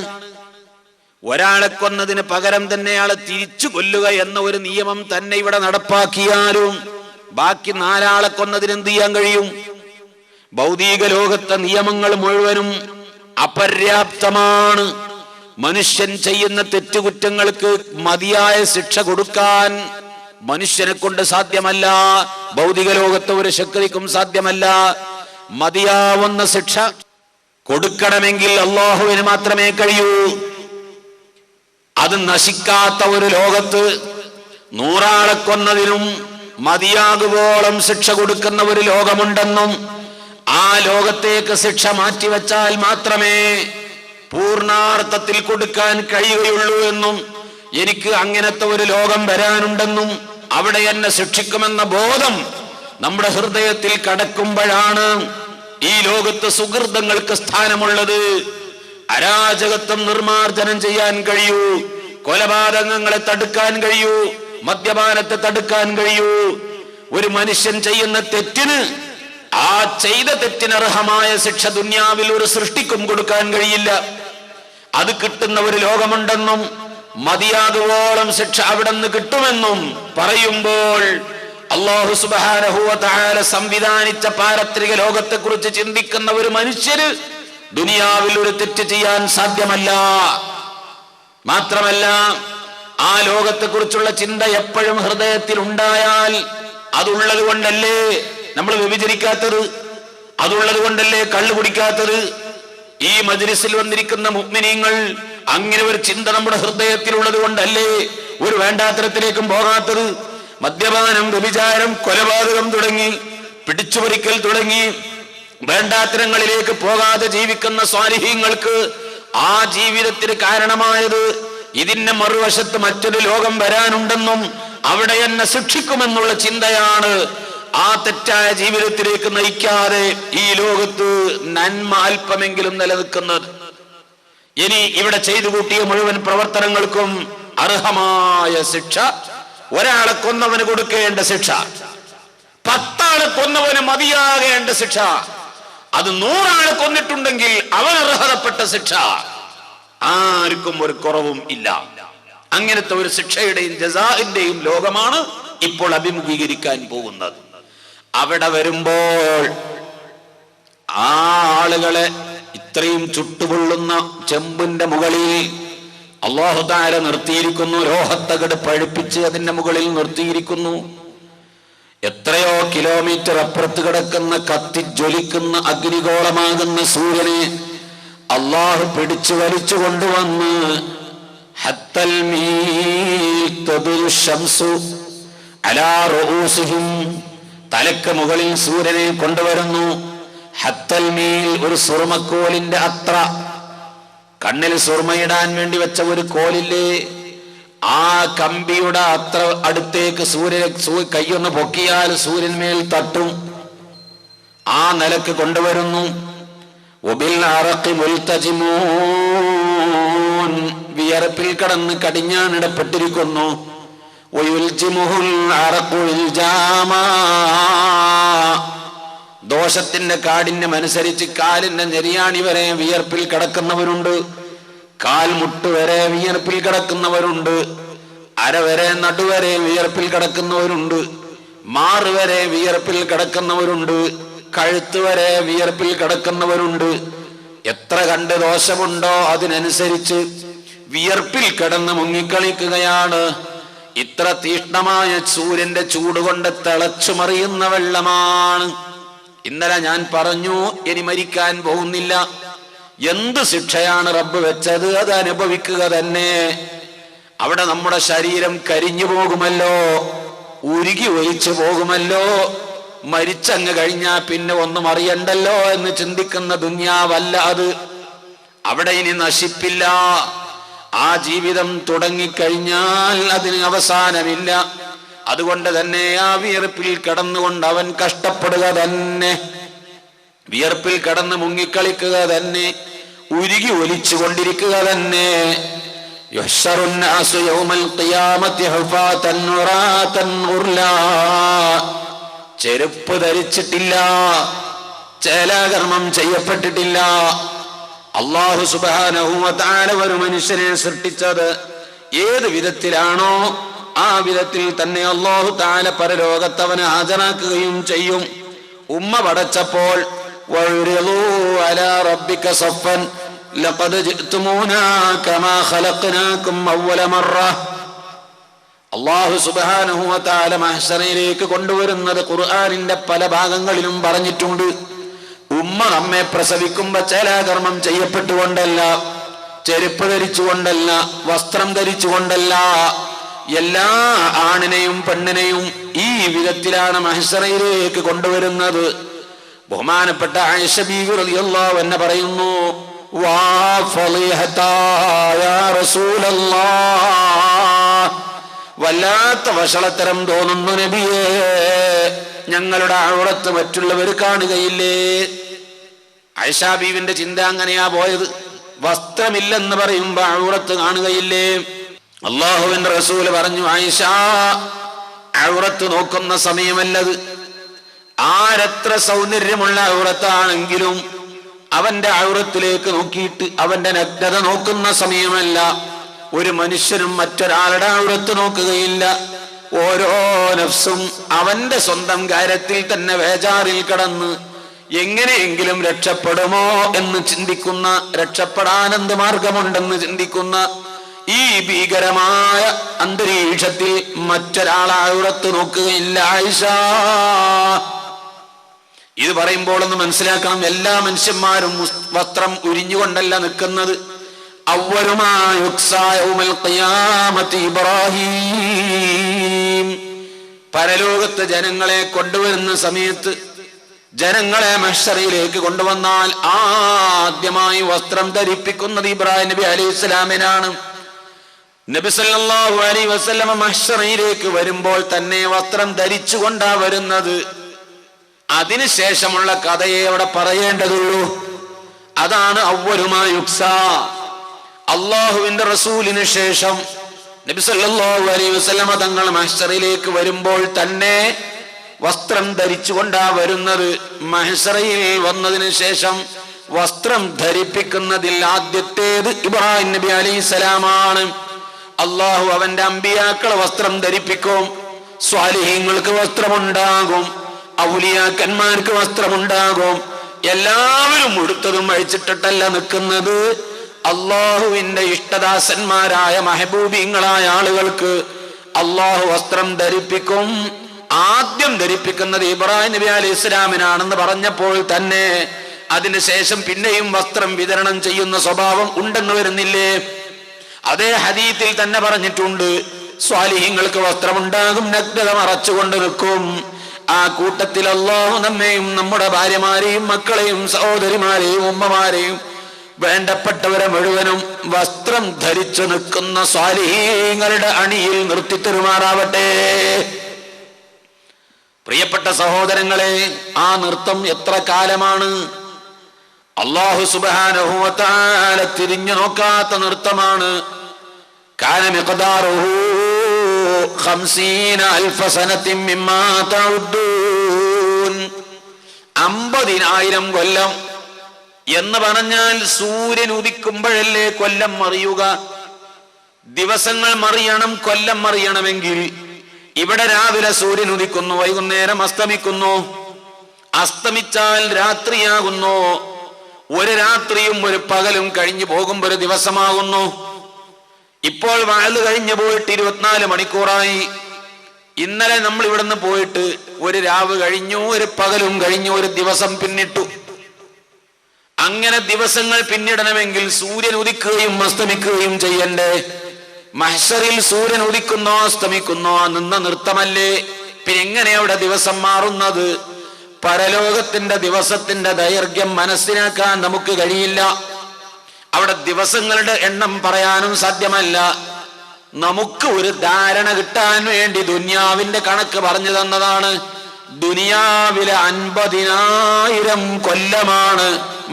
ഒരാളെ കൊന്നതിന് പകരം തന്നെ അയാളെ തിരിച്ചു കൊല്ലുക എന്ന ഒരു നിയമം തന്നെ ഇവിടെ നടപ്പാക്കിയാലും ബാക്കി 4 ആളെ കൊന്നതിന് എന്ത് ചെയ്യാൻ കഴിയും? ഭൗതിക ലോകത്തെ നിയമങ്ങൾ മുഴുവനും അപര്യാപ്തമാണ്. മനുഷ്യൻ ചെയ്യുന്ന തെറ്റുകുറ്റങ്ങൾക്ക് മതിയായ ശിക്ഷ കൊടുക്കാൻ മനുഷ്യനെ കൊണ്ട് സാധ്യമല്ല, ഭൗതിക ലോകത്തെ ഒരു ശക്തിക്കും സാധ്യമല്ല. മതിയാവുന്ന ശിക്ഷ കൊടുക്കണമെങ്കിൽ അല്ലാഹുവിന് മാത്രമേ കഴിയൂ. അത് നശിക്കാത്ത ഒരു ലോകത്ത് 100 ആളെ കൊന്നതിനും മതിയാകുവോളം ശിക്ഷ കൊടുക്കുന്ന ഒരു ലോകമുണ്ടെന്നും ആ ലോകത്തേക്ക് ശിക്ഷ മാറ്റിവെച്ചാൽ മാത്രമേ പൂർണ്ണാർത്ഥത്തിൽ കൊടുക്കാൻ കഴിയുകയുള്ളൂ എന്നും എനിക്ക് അങ്ങനത്തെ ഒരു ലോകം വരാനുണ്ടെന്നും അവിടെ എന്നെ ശിക്ഷിക്കുമെന്ന ബോധം നമ്മുടെ ഹൃദയത്തിൽ കടക്കുമ്പോഴാണ് ഈ ലോകത്ത് സുഹൃതങ്ങൾക്ക് സ്ഥാനമുള്ളത്. അരാജകത്വം നിർമാർജനം ചെയ്യാൻ കഴിയൂ, കൊലപാതകങ്ങളെ തടുക്കാൻ കഴിയൂ, മദ്യപാനത്തെ തടുക്കാൻ കഴിയൂ. ഒരു മനുഷ്യൻ ചെയ്യുന്ന തെറ്റിന്, ആ ചെയ്ത തെറ്റിന് അർഹമായ ശിക്ഷ ദുനിയാവിൽ ഒരു സൃഷ്ടിക്കും കൊടുക്കാൻ കഴിയില്ല. അത് കിട്ടുന്ന ഒരു ലോകമുണ്ടെന്നും മതിയാകുവോളം ശിക്ഷ അവിടെ നിന്ന് കിട്ടുമെന്നും പറയുമ്പോൾ അല്ലാഹു സുബ്ഹാനഹു വ തആല സംവിധാനിച്ച പാരത്രിക ലോകത്തെ കുറിച്ച് ചിന്തിക്കുന്ന ഒരു മനുഷ്യര് ദുനിയാവിൽ ഒരു തെറ്റ് ചെയ്യാൻ സാധ്യമല്ല. മാത്രമല്ല, ആ ലോകത്തെക്കുറിച്ചുള്ള ചിന്ത എപ്പോഴും ഹൃദയത്തിൽ ഉണ്ടായാൽ അതുള്ളത് കൊണ്ടല്ലേ നമ്മൾ വ്യഭിചരിക്കാത്തത്, അതുള്ളത് കൊണ്ടല്ലേ കള്ളു കുടിക്കാത്തത്. ഈ മജ്‌ലിസിൽ വന്നിരിക്കുന്ന മുഅ്മിനീങ്ങൾ അങ്ങനെ ഒരു ചിന്ത നമ്മുടെ ഹൃദയത്തിലുള്ളത് കൊണ്ടല്ലേ ഒരു വേണ്ടാത്തരത്തിലേക്കും പോകാത്തത്. മദ്യപാനം, വ്യഭിചാരം, കൊലപാതകം തുടങ്ങി, പിടിച്ചുപറിക്കൽ തുടങ്ങി വേണ്ടാത്തരങ്ങളിലേക്ക് പോകാതെ ജീവിക്കുന്ന സ്വാലിഹീങ്ങൾക്ക് ആ ജീവിതത്തിന് കാരണമായത് ഇതിന്റെ മറുവശത്ത് മറ്റൊരു ലോകം വരാനുണ്ടെന്നും അവിടെ എന്നെ ശിക്ഷിക്കുമെന്നുള്ള ചിന്തയാണ് ആ തെറ്റായ ജീവിതത്തിലേക്ക് നയിക്കാതെ ഈ ലോകത്ത് നന്മ അല്പമെങ്കിലും നിലനിൽക്കുന്നത്. ഇനി ഇവിടെ ചെയ്തു കൂട്ടിയ മുഴുവൻ പ്രവർത്തനങ്ങൾക്കും അർഹമായ ശിക്ഷ, ഒരാളെ കൊന്നവന് കൊടുക്കേണ്ട ശിക്ഷ, 10 ആളെ കൊന്നവന് മതിയാകേണ്ട ശിക്ഷ, അത് 100 ആളെ കൊന്നിട്ടുണ്ടെങ്കിൽ അവൻ അർഹതപ്പെട്ട ശിക്ഷ, ആർക്കും ഒരു കുറവും ഇല്ല. അങ്ങനത്തെ ഒരു ശിക്ഷയുടെയും ജസാഇന്റെയും ലോകമാണ് ഇപ്പോൾ അഭിമുഖീകരിക്കാൻ പോകുന്നത്. അവിടെ വരുമ്പോൾ ആ ആളുകളെ ഇത്രയും ചുട്ടുപൊള്ളുന്ന ചെമ്പിന്റെ മുകളിൽ അല്ലാഹു തആല നിർത്തിയിരിക്കുന്നു. ലോഹത്തകട് പഴുപ്പിച്ച് അതിന്റെ മുകളിൽ നിർത്തിയിരിക്കുന്നു. എത്രയോ കിലോമീറ്റർ അപ്പുറത്ത് കിടക്കുന്ന കത്തിജ്വലിക്കുന്ന അഗ്നിഗോളമാകുന്ന സൂര്യനെ അല്ലാഹു പിടിച്ചു വലിച്ചു കൊണ്ടുവന്ന് ഹത്തൽ ശംസു അലാ റഊസിഹിം, തലക്ക് മുകളിൽ സൂര്യനെ കൊണ്ടുവരുന്നു. ഹത്തൽ മീൽ, ഒരു സുറുമക്കോലിന്റെ അത്ര, കണ്ണിൽ സുറുമയിടാൻ വേണ്ടി വെച്ച ഒരു കോലില്ലേ, ആ കമ്പിയുടെ അത്ര അടുത്തേക്ക് കൈയൊന്ന് പൊക്കിയാൽ സൂര്യന്മേൽ തട്ടും. ആ നിലക്ക് കൊണ്ടുവരുന്നു. വിയർപ്പിൽ കടന്ന് കടിഞ്ഞാണിടപ്പെട്ടിരിക്കുന്നു. ദോഷത്തിന്റെ കാഠിന്യം അനുസരിച്ച് കാലിന്റെ ഞെരിയാണി വരെ വിയർപ്പിൽ കിടക്കുന്നവരുണ്ട്, കാൽമുട്ട് വരെ വിയർപ്പിൽ കിടക്കുന്നവരുണ്ട്, അര വരെ നടുവരെ വിയർപ്പിൽ കിടക്കുന്നവരുണ്ട്, മാറ് വരെ വിയർപ്പിൽ കിടക്കുന്നവരുണ്ട്, കഴുത്ത് വരെ വിയർപ്പിൽ കിടക്കുന്നവരുണ്ട്. എത്ര കണ്ട് ദോഷമുണ്ടോ അതിനനുസരിച്ച് വിയർപ്പിൽ കിടന്ന് മുങ്ങിക്കളിക്കുകയാണ്. ഇത്ര തീഷ്ണമായ സൂര്യന്റെ ചൂടുകൊണ്ട് തിളച്ചു മറിയുന്ന വെള്ളമാണ്. ഇന്നലെ ഞാൻ പറഞ്ഞു, ഇനി മരിക്കാൻ പോകുന്നില്ല. എന്ത് ശിക്ഷയാണ് റബ്ബ് വെച്ചത് അത് അനുഭവിക്കുക തന്നെ. അവിടെ നമ്മുടെ ശരീരം കരിഞ്ഞു പോകുമല്ലോ, ഉരുകി ഒലിച്ചു പോകുമല്ലോ. മരിച്ചങ്ങ് കഴിഞ്ഞാൽ പിന്നെ ഒന്നും അറിയണ്ടല്ലോ എന്ന് ചിന്തിക്കുന്ന ദുനിയാവല്ല അത്. അവിടെ ഇനി നശിപ്പില്ല. ആ ജീവിതം തുടങ്ങിക്കഴിഞ്ഞാൽ അതിന് അവസാനമില്ല. അതുകൊണ്ട് തന്നെ ആ വിയർപ്പിൽ കിടന്നുകൊണ്ട് അവൻ കഷ്ടപ്പെടുക തന്നെ, വിയർപ്പിൽ കിടന്ന് മുങ്ങിക്കളിക്കുക തന്നെ, ഉരുകി ഒലിച്ചു കൊണ്ടിരിക്കുക തന്നെ. ചെരുപ്പ് ധരിച്ചിട്ടില്ല, ചേലാകർമ്മം ചെയ്യപ്പെട്ടിട്ടില്ല. അല്ലാഹു സുബ്ഹാനഹു വ തആല ഒരു മനുഷ്യനെ സൃഷ്ടിച്ചത് ഏത് വിധത്തിലാണോ ആ വിധത്തിൽ തന്നെ അല്ലാഹു തആല പരലോകത്തവനെ ഹാജരാക്കുകയും ചെയ്യും. ഉമ്മ പടച്ചപ്പോൾ അല്ലാഹു സുബ്ഹാനഹു വ തആല മഹ്ശറിലേക്ക് കൊണ്ടുവരുന്നത് ഖുർആനിന്റെ പല ഭാഗങ്ങളിലും പറഞ്ഞിട്ടുണ്ട്. ഉമ്മ നമ്മെ പ്രസവിക്കുമ്പോ ചേലാകർമ്മം ചെയ്യപ്പെട്ടുകൊണ്ടല്ല, ചെരുപ്പ് ധരിച്ചുകൊണ്ടല്ല, വസ്ത്രം ധരിച്ചുകൊണ്ടല്ല, എല്ലാ ആണിനെയും പെണ്ണിനെയും ഈ വിധത്തിലാണ് മഹ്ശറിലേക്ക് കൊണ്ടുവരുന്നത്. ബഹുമാനപ്പെട്ട ആയിഷ ബീവി റളിയല്ലാഹു അൻഹ പറയുന്നു, വാ ഫളിഹതാ യാ റസൂലല്ലാഹ്, വല്ലാത്ത വഷളത്തരം തോന്നുന്നു നബിയേ, ഞങ്ങളുടെ ഔറത്ത് മറ്റുള്ളവർ കാണുകയില്ലേ? ആയിഷ ബീവിന്റെ ചിന്ത അങ്ങനെയാ പോയത്. വസ്ത്രമില്ലെന്ന് പറയുമ്പോ ഔറത്ത് കാണുകയില്ലേ? അല്ലാഹുവിന്റെ റസൂല് പറഞ്ഞു, ആയിഷ, ഔറത്ത് നോക്കുന്ന സമയമല്ലത്. ആരെത്ര സൗന്ദര്യമുള്ള ഔറത്താണെങ്കിലും അവന്റെ ഔറത്തിലേക്ക് നോക്കിയിട്ട് അവന്റെ നഗ്നത നോക്കുന്ന സമയമല്ല. ഒരു മനുഷ്യനും മറ്റൊരാളുടെ ഔറത്ത് നോക്കുകയില്ല. ഓരോ നഫ്സും അവന്റെ സ്വന്തം കാര്യത്തിൽ തന്നെ വേജാറിൽ കടന്ന് എങ്ങനെയെങ്കിലും രക്ഷപ്പെടുമോ എന്ന് ചിന്തിക്കുന്ന, രക്ഷപ്പെടാൻ എന്ത് മാർഗമുണ്ടെന്ന് ചിന്തിക്കുന്ന, ഈ ഭീകരമായ അന്തരീക്ഷത്തിൽ മറ്റൊരാളായുറത്ത് നോക്കുകയില്ല ആയിഷ. ഇത് പറയുമ്പോൾ ഒന്ന് മനസ്സിലാക്കണം, എല്ലാ മനുഷ്യന്മാരും വസ്ത്രം ഉരിഞ്ഞുകൊണ്ടല്ല നിൽക്കുന്നത്. ഇബ്രാഹിം, പരലോകത്ത് ജനങ്ങളെ കൊണ്ടുവരുന്ന സമയത്ത്, ജനങ്ങളെ മഹ്ശറിലേക്ക് കൊണ്ടുവന്നാൽ ആദ്യമായി വസ്ത്രം ധരിപ്പിക്കുന്നത് ഇബ്രാഹിം നബി അലൈഹി ഇസ്ലാമിനാണ്. നബി സല്ലല്ലാഹു അലൈഹി വസല്ലമ മഹ്ശറിലേക്ക് വരുമ്പോൾ തന്നെ വസ്ത്രം ധരിച്ചുകൊണ്ടാ വരുന്നത്. അതിനുശേഷമുള്ള കഥയെ അവിടെ പറയേണ്ടതുള്ളൂ. അതാണ് അവ്വലുമായി യുക്സ. അള്ളാഹുവിന്റെ റസൂലിന് ശേഷം നബി സല്ലല്ലാഹു അലൈഹി വസല്ലമ തങ്ങൾ മഹ്ശറിലേക്ക് വരുമ്പോൾ തന്നെ വസ്ത്രം ധരിച്ചുകൊണ്ടാ വരുന്നത്. മഹ്ശറിൽ വന്നതിന് ശേഷം വസ്ത്രം ധരിപ്പിക്കുന്നതിൽ ആദ്യത്തേത് ഇബ്രാഹിം നബി അലൈഹിസ്സലാമാണ്. അള്ളാഹു അവന്റെ അമ്പിയാക്കളെ വസ്ത്രം ധരിപ്പിക്കും. സ്വാലിഹീങ്ങൾക്ക് വസ്ത്രമുണ്ടാകും, ഔലിയാക്കന്മാർക്ക് വസ്ത്രമുണ്ടാകും. എല്ലാവരും ഉടുത്തതും അഴിച്ചിട്ടിട്ടല്ല നിൽക്കുന്നത്. അള്ളാഹുവിന്റെ ഇഷ്ടദാസന്മാരായ മെഹബൂബീങ്ങളായ ആളുകൾക്ക് അള്ളാഹു വസ്ത്രം ധരിപ്പിക്കും. ആദ്യം ധരിപ്പിക്കുന്നത് ഇബ്രാഹിം നബി അലൈഹി ഇസ്ലാമിനാണെന്ന് പറഞ്ഞപ്പോൾ തന്നെ അതിനുശേഷം പിന്നെയും വസ്ത്രം വിതരണം ചെയ്യുന്ന സ്വഭാവം ഉണ്ടെന്ന് വരുന്നില്ലേ? അതേ ഹദീത്തിൽ തന്നെ പറഞ്ഞിട്ടുണ്ട്, സ്വാലിഹീങ്ങൾക്ക് വസ്ത്രമുണ്ടാകും, നഗ്നത മറച്ചുകൊണ്ട് നിൽക്കും. ആ കൂട്ടത്തിൽ അല്ലാഹു നമ്മെയും നമ്മുടെ ഭാര്യമാരെയും മക്കളെയും സഹോദരിമാരെയും ഉമ്മമാരെയും വേണ്ടപ്പെട്ടവരെ മുഴുവനും വസ്ത്രം ധരിച്ചു നിൽക്കുന്ന സ്വാലിഹീങ്ങളുടെ അണിയിൽ നിർത്തിത്തരുമാറാവട്ടെ. പ്രിയപ്പെട്ട സഹോദരങ്ങളെ, ആ നൃത്തം എത്ര കാലമാണ്? അല്ലാഹു സുബ്ഹാനഹു വ തആല തിരിഞ്ഞു നോക്കാത്ത നൃത്തമാണ്. കാന മിഖ്ദാറുഹു 50,000 സനത്തിൻ മിമ്മാ തഉദ്ദൂൻ. 50,000 കൊല്ലം എന്ന് പറഞ്ഞാൽ സൂര്യൻ ഉദിക്കുമ്പോഴല്ലേ കൊല്ലം മറിയുക. ദിവസങ്ങൾ മറിയണം, കൊല്ലം മറിയണമെങ്കിൽ ഇവിടെ രാവിലെ സൂര്യൻ ഉദിക്കുന്നു, വൈകുന്നേരം അസ്തമിക്കുന്നു. അസ്തമിച്ചാൽ രാത്രിയാകുന്നു. ഒരു രാത്രിയും ഒരു പകലും കഴിഞ്ഞു പോകുമ്പോൾ ഒരു ദിവസമാകുന്നു. ഇപ്പോൾ വഅദ് കഴിഞ്ഞു പോയിട്ട് 24 മണിക്കൂറായി. ഇന്നലെ നമ്മൾ ഇവിടുന്ന് പോയിട്ട് ഒരു രാവ് കഴിഞ്ഞു, ഒരു പകലും കഴിഞ്ഞു, ഒരു ദിവസം പിന്നിട്ടു. അങ്ങനെ ദിവസങ്ങൾ പിന്നിടണമെങ്കിൽ സൂര്യൻ ഉദിക്കുകയും അസ്തമിക്കുകയും ചെയ്യണ്ടേ? മഹ്ശറിൽ സൂര്യൻ ഉദിക്കുന്നോ അസ്തമിക്കുന്നോ നിന്ന നൃത്തമല്ലേ? പിന്നെ എങ്ങനെ അവിടെ ദിവസം മാറുന്നത്? പരലോകത്തിന്റെ ദിവസത്തിന്റെ ദൈർഘ്യം മനസ്സിലാക്കാൻ നമുക്ക് കഴിയില്ല. അവിടെ ദിവസങ്ങളുടെ എണ്ണം പറയാനും സാധ്യമല്ല. നമുക്ക് ഒരു ധാരണ കിട്ടാൻ വേണ്ടി ദുനിയാവിന്റെ കണക്ക് പറഞ്ഞു തന്നതാണ്. ദുനിയാവിലെ 50,000 കൊല്ലമാണ്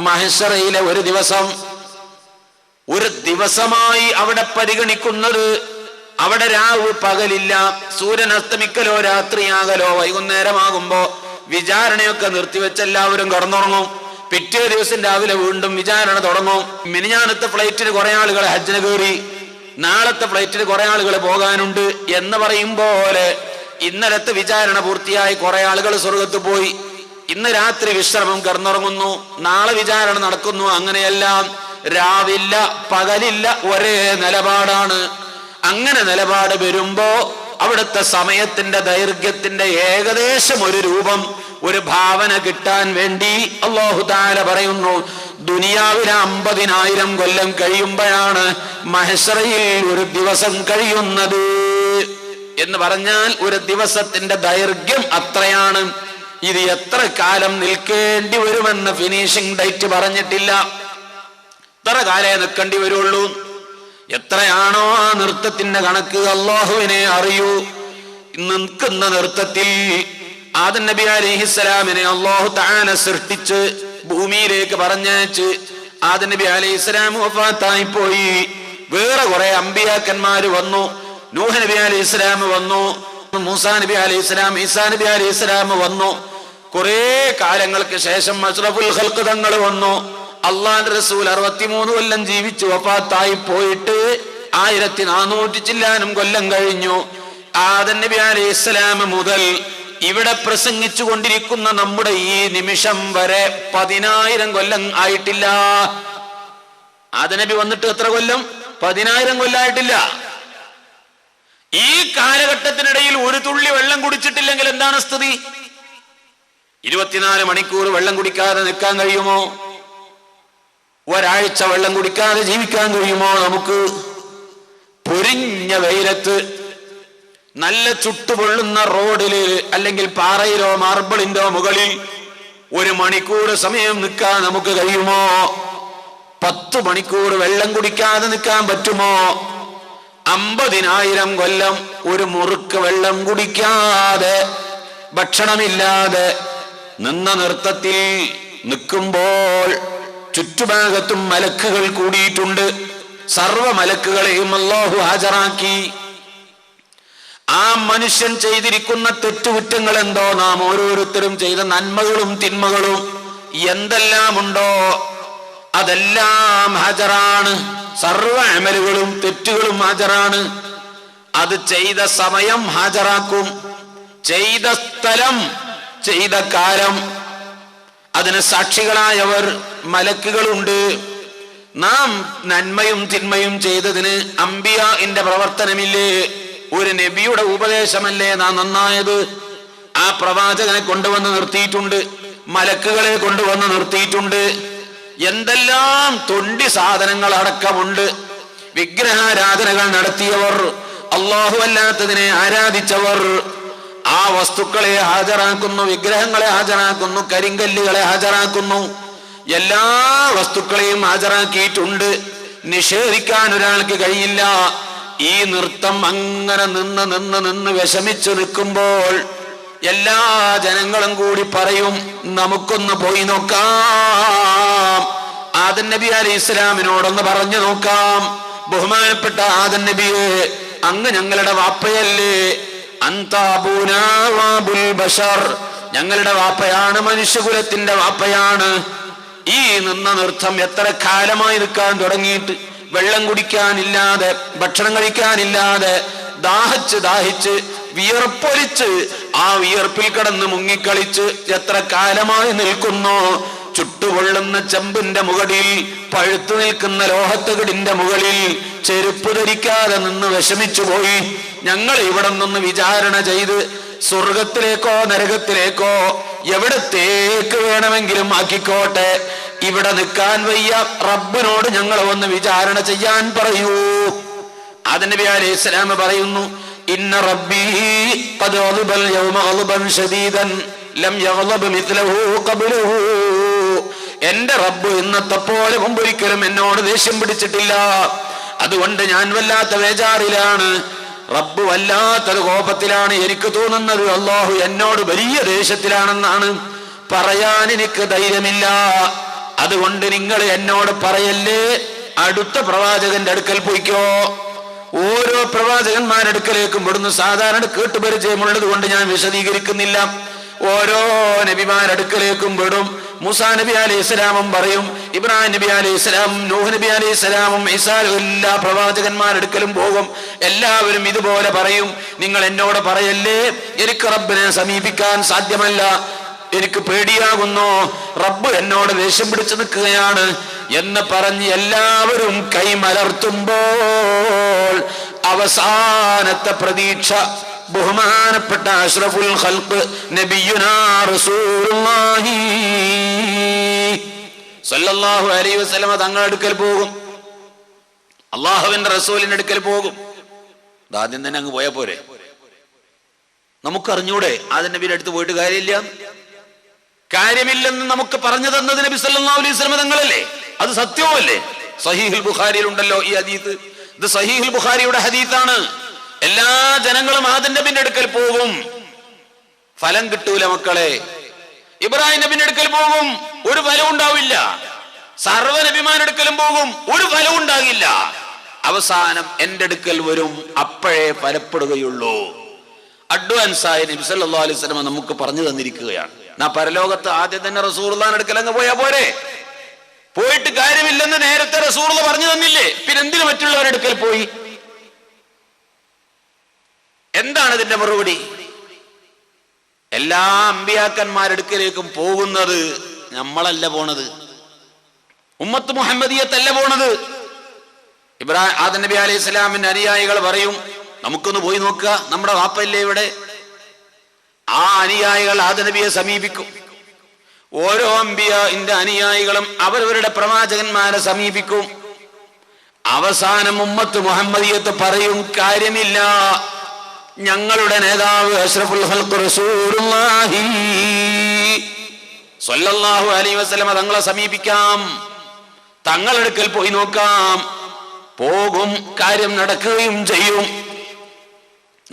മഹ്ശറിലെ ഒരു ദിവസം. ഒരു ദിവസമായി അവിടെ പരിഗണിക്കുന്നത്. അവിടെ രാവ് പകലില്ല, സൂര്യൻ അസ്തമിക്കലോ രാത്രിയാകലോ വൈകുന്നേരമാകുമ്പോ വിചാരണയൊക്കെ നിർത്തിവെച്ച് എല്ലാവരും കടന്നുറങ്ങും. പിറ്റേ ദിവസം രാവിലെ വീണ്ടും വിചാരണ തുടങ്ങും. മിനിഞ്ഞാന്നത്തെ ഫ്ലൈറ്റിന് കുറെ ആളുകൾ ഹജ്ജിന് കയറി, നാളത്തെ ഫ്ലൈറ്റിന് കുറെ ആളുകൾ പോകാനുണ്ട് എന്ന് പറയും പോലെ ഇന്നലത്തെ വിചാരണ പൂർത്തിയായി കുറെ ആളുകൾ സ്വർഗത്ത് പോയി. ഇന്ന് രാത്രി വിശ്രമം കിടന്നുറങ്ങുന്നു, നാളെ വിചാരണ നടക്കുന്നു. അങ്ങനെയെല്ലാം രാവില്ല പകലില്ല, ഒരേ നിലപാടാണ്. അങ്ങനെ നിലപാട് വരുമ്പോ അവിടുത്തെ സമയത്തിന്റെ ദൈർഘ്യത്തിന്റെ ഏകദേശം ഒരു രൂപം, ഒരു ഭാവന കിട്ടാൻ വേണ്ടി അല്ലാഹു തആല പറയുന്നു, ദുനിയാവിലെ 50,000 കൊല്ലം കഴിയുമ്പോഴാണ് മഹ്ശറിൽ ഒരു ദിവസം കഴിയുന്നത് എന്ന് പറഞ്ഞാൽ ഒരു ദിവസത്തിന്റെ ദൈർഘ്യം അത്രയാണ്. ഇത് എത്ര കാലം നിൽക്കേണ്ടി വരുമെന്ന് ഫിനിഷിംഗ് ഡേറ്റ് പറഞ്ഞിട്ടില്ല. എത്ര കാലേ നിൽക്കേണ്ടി വരുള്ളൂ, എത്രയാണോ ആ നൃത്തത്തിന്റെ കണക്ക് അള്ളാഹുവിനെ അറിയൂ. നിൽക്കുന്ന നൃത്തത്തിൽ ആദം നബി അലൈഹിസ്സലാമിനെ അല്ലാഹു തആല സൃഷ്ടിച്ച് ഭൂമിയിലേക്ക് പറഞ്ഞയച്ച് ആദം നബി അലൈഹിസ്സലാം വഫാത്തായി പോയി. വേറെ കുറെ അമ്പിയാക്കന്മാര് വന്നു. നൂഹ് നബി അലൈഹിസ്സലാം വന്നു, മൂസാ നബി അലൈഹിസ്സലാം, ഈസാ നബി അലൈഹിസ്സലാം വന്നു. കുറെ കാലങ്ങൾക്ക് ശേഷം അഷ്റഫുൽ ഖൽഖ് തങ്ങൾ വന്നു. അള്ളാഹുവിന്റെ റസൂൽ 63 കൊല്ലം ജീവിച്ചു വഫാത്തായി പോയിട്ട് 1400 ചില്ലാനും കൊല്ലം കഴിഞ്ഞു. ആദം നബി അലൈഹിസ്സലാം മുതൽ ഇവിടെ പ്രസംഗിച്ചു കൊണ്ടിരിക്കുന്ന നമ്മുടെ ഈ നിമിഷം വരെ 10,000 കൊല്ലം ആയിട്ടില്ല. ആദം നബി വന്നിട്ട് എത്ര കൊല്ലം? 10,000 കൊല്ലായിട്ടില്ല. ഈ കാലഘട്ടത്തിനിടയിൽ ഒരു തുള്ളി വെള്ളം കുടിച്ചിട്ടില്ലെങ്കിൽ എന്താണ് സ്ഥിതി? 24 മണിക്കൂർ വെള്ളം കുടിക്കാതെ നിൽക്കാൻ കഴിയുമോ? ഒരാഴ്ച വെള്ളം കുടിക്കാതെ ജീവിക്കാൻ കഴിയുമോ നമുക്ക്? പൊരിഞ്ഞ വെയിലത്ത് നല്ല ചുട്ടുപൊള്ളുന്ന റോഡില് അല്ലെങ്കിൽ പാറയിലോ മാർബിളിന്റെ മുകളിൽ 1 മണിക്കൂർ സമയം നിൽക്കാൻ നമുക്ക് കഴിയുമോ? 10 മണിക്കൂർ വെള്ളം കുടിക്കാതെ നിൽക്കാൻ പറ്റുമോ? 50,000 കൊല്ലം ഒരു മുറുക്ക് വെള്ളം കുടിക്കാതെ ഭക്ഷണമില്ലാതെ നിന്ന നൃത്തത്തിൽ നിൽക്കുമ്പോൾ ചുറ്റുഭാഗത്തും മലക്കുകൾ കൂടിയിട്ടുണ്ട്. സർവ മലക്കുകളെയും അല്ലാഹു ഹാജരാക്കി. ആ മനുഷ്യൻ ചെയ്തിരിക്കുന്ന തെറ്റുകുറ്റങ്ങൾ എന്തോ, നാം ഓരോരുത്തരും ചെയ്ത നന്മകളും തിന്മകളും എന്തെല്ലാം ഉണ്ടോ അതെല്ലാം ഹാജരാണ്. സർവ അമലുകളും തെറ്റുകളും ഹാജരാണ്. അത് ചെയ്ത സമയം ഹാജരാക്കും, ചെയ്ത സ്ഥലം, ചെയ്ത കാലം. അതിന് സാക്ഷികളായവർ മലക്കുകളുണ്ട്. നാം നന്മയും തിന്മയും ചെയ്തതിന് അംബിയാഇന്റെ പ്രവർത്തനമില്ലേ? ഒരു നബിയുടെ ഉപദേശമല്ലേ നാം നന്നായത്? ആ പ്രവാചകനെ കൊണ്ടുവന്ന് നിർത്തിയിട്ടുണ്ട്, മലക്കുകളെ കൊണ്ടുവന്ന് നിർത്തിയിട്ടുണ്ട്. എന്തെല്ലാം തൊണ്ടി സാധനങ്ങൾ അടക്കമുണ്ട്. വിഗ്രഹാരാധനകൾ നടത്തിയവർ, അല്ലാഹു അല്ലാത്തതിനെ ആരാധിച്ചവർ ആ വസ്തുക്കളെ ഹാജരാക്കുന്നു, വിഗ്രഹങ്ങളെ ഹാജരാക്കുന്നു, കരിങ്കല്ലുകളെ ഹാജരാക്കുന്നു. എല്ലാ വസ്തുക്കളെയും ഹാജരാക്കിയിട്ടുണ്ട്. നിഷേധിക്കാൻ ഒരാൾക്ക് കഴിയില്ല. ഈ നൃത്തം അങ്ങനെ നിന്ന് നിന്ന് നിന്ന് വിഷമിച്ചു നിൽക്കുമ്പോൾ എല്ലാ ജനങ്ങളും കൂടി പറയും, നമുക്കൊന്ന് പോയി നോക്കാം. ആദം നബി അലൈഹി ഇസ്ലാമിനോടൊന്ന് പറഞ്ഞു നോക്കാം. ബഹുമാനപ്പെട്ട ആദം നബിയെ, അങ്ങ് ഞങ്ങളുടെ വാപ്പയല്ലേ? അൻതാബുനാബുൽ ബശർ, ഞങ്ങളുടെ വാപ്പയാണ്, മനുഷ്യകുലത്തിന്റെ വാപ്പയാണ്. ഈ നിന്ന നൃത്തം എത്ര കാലമായി നിൽക്കാൻ തുടങ്ങിയിട്ട്, വെള്ളം കുടിക്കാനില്ലാതെ, ഭക്ഷണം കഴിക്കാനില്ലാതെ, ദാഹിച്ച് ദാഹിച്ച് വിയർപ്പൊലിച്ച് ആ വിയർപ്പിൽ കിടന്ന് മുങ്ങിക്കളിച്ച് എത്ര കാലമായി നിൽക്കുന്നു. ചുട്ടുപൊള്ളുന്ന ചെമ്പിന്റെ മുകളിൽ, പഴുത്തു നിൽക്കുന്ന ലോഹത്തകിടിന്റെ മുകളിൽ ചെരുപ്പ് ധരിക്കാതെ നിന്ന് വിഷമിച്ചു പോയി. ഞങ്ങൾ ഇവിടെ നിന്ന് വിചാരണ ചെയ്ത് സ്വർഗത്തിലേക്കോ നരകത്തിലേക്കോ എവിടത്തേക്ക് വേണമെങ്കിലും ആക്കിക്കോട്ടെ, ഇവിടെ നിൽക്കാൻ വയ്യ, റബ്ബിനോട് ഞങ്ങൾ ഒന്ന് വിചാരണ ചെയ്യാൻ പറയൂ. ആദം നബി അലൈഹി സ്വലാം പറയുന്നു, ഇന്ന റബ്ബി ഖദ് ഗളബൽ യൗമ ഗളബൻ ശദീദൻ ലം യഗ്ളബ് മിത്ലഹു ഖബ്ലഹു. എന്റെ റബ്ബ് ഇന്നത്തെ പോലെ മുമ്പൊരിക്കലും എന്നോട് ദേഷ്യം പിടിച്ചിട്ടില്ല. അതുകൊണ്ട് ഞാൻ വല്ലാത്ത വേജാറിലാണ്. റബ്ബ് വല്ലാത്തൊരു കോപത്തിലാണ്. എനിക്ക് തോന്നുന്നത് അല്ലാഹു എന്നോട് വലിയ ദേഷ്യത്തിലാണെന്നാണ്. പറയാൻ എനിക്ക് ധൈര്യമില്ല. അതുകൊണ്ട് നിങ്ങൾ എന്നോട് പറയല്ലേ, അടുത്ത പ്രവാചകന്റെ അടുക്കൽ പോയിക്കോ. ഓരോ പ്രവാചകന്മാരുടെ അടുക്കലേക്കും ഇവിടുന്ന് സാധാരണ കേട്ടുപരിചയമുള്ളത് കൊണ്ട് ഞാൻ വിശദീകരിക്കുന്നില്ല. ഓരോ നബിമാരുടെ അടുക്കലേക്കും വിടും. മൂസാ നബി അലൈഹി സ്വലാമും പറയും, ഇബ്രാഹിം നബി അലൈഹി സ്വലാമും, നൂഹ് നബി അലൈഹി സ്വലാമും, ഈസാ, എല്ലാ പ്രവാചകന്മാരുടെ അടുക്കലും പോകും. എല്ലാവരും ഇതുപോലെ പറയും, നിങ്ങൾ എന്നോട് പറയല്ലേ, എനിക്ക് റബ്ബിനെ സമീപിക്കാൻ സാധ്യമല്ല, എനിക്ക് പേടിയാകുന്നു, റബ്ബ് എന്നോട് ദേഷ്യം പിടിച്ചു നിൽക്കുകയാണ് എന്ന് പറഞ്ഞ് എല്ലാവരും കൈമലർത്തുമ്പോൾ അവസാനത്തെ പ്രതീക്ഷ ബഹുമാനപ്പെട്ട അഷ്റഫുൽ ഖൽഖ് നബിയുനാ റസൂലുള്ളാഹി സ്വല്ലല്ലാഹു അലൈഹി വസല്ലം തങ്ങളുടെ അടുക്കൽ പോകും. അല്ലാഹുവിന്റെ റസൂലിന്റെ അടുക്കൽ പോകും. ആദ്യം തന്നെ അങ്ങ് പോയാ പോരെ? നമുക്കറിഞ്ഞൂടെ ആദം നബിയുടെ അടുത്ത് പോയിട്ട് കാര്യമില്ലെന്ന് നമുക്ക് പറഞ്ഞു തന്നത് നബി സല്ലല്ലാഹു അലൈഹി വസല്ലം തങ്ങളല്ലേ? അത് സത്യവുമല്ലേ? സഹീഹുൽ ബുഖാരിയിൽ ഉണ്ടല്ലോ ഈ ഹദീസ്. ഇത് സഹീഹുൽ ബുഖാരിയുടെ ഹദീസാണ്. എല്ലാ ജനങ്ങളും ആദം നബിന്റെ അടുക്കൽ പോകും, ഫലം കിട്ടൂല മക്കളെ. ഇബ്രാഹിം നബിന്റെ അടുക്കൽ പോകും, ഒരു ഫലം ഉണ്ടാവില്ല. സർവ്വ നബിമാരുടെ അടുക്കലും പോകും, ഒരു ഫലം ഉണ്ടാകില്ല. അവസാനം എന്റെ അടുക്കൽ വരും, അപ്പോഴേ ഫലപ്പെടുകയുള്ളൂ. അഡ്വാൻസായി നബി സല്ലല്ലാഹു അലൈഹി വസല്ലം നമുക്ക് പറഞ്ഞു തന്നിരിക്കുകയാണ്. പരലോകത്ത് ആദ്യം തന്നെ റസൂലുള്ളാഹിന്റെ അടുക്കൽ അങ്ങ് പോയാ പോരെ? പോയിട്ട് കാര്യമില്ലെന്ന് നേരത്തെ റസൂലുള്ള പറഞ്ഞു തന്നില്ലേ? പിന്നെ എന്തിനു മറ്റുള്ളവരുടെ അടുക്കൽ പോയി? എന്താണ് ഇതിന്റെ മറുപടി? എല്ലാ അമ്പിയാക്കന്മാരുടെ അടുക്കലേക്കും പോകുന്നത് നമ്മളല്ല പോണത്, ഉമ്മത്ത് മുഹമ്മദിയത്തല്ല പോണത്. ആദം നബി അലൈഹി സ്വലാമിന്റെ അനുയായികൾ പറയും, നമുക്കൊന്ന് പോയി നോക്കുക, നമ്മുടെ വാപ്പല്ലേ ഇവിടെ. ആ അനുയായികൾ ആദം നബിയെ സമീപിക്കും. ഓരോ അമ്പിയാഇന്റെ അനുയായികളും അവരവരുടെ പ്രവാചകന്മാരെ സമീപിക്കും. അവസാനം ഉമ്മത്ത് മുഹമ്മദിയത്ത് പറയും, കാര്യമില്ല, ഞങ്ങളുടെ നേതാവ് അഷ്റഫുൽ ഖൽഖ് റസൂലുള്ളാഹി സ്വല്ലല്ലാഹു അലൈഹി വസല്ലം തങ്ങളെ സമീപിക്കാം, തങ്ങളെടുക്കൽ പോയി നോക്കാം. പോകും, കാര്യം നടക്കുകയും ചെയ്യും.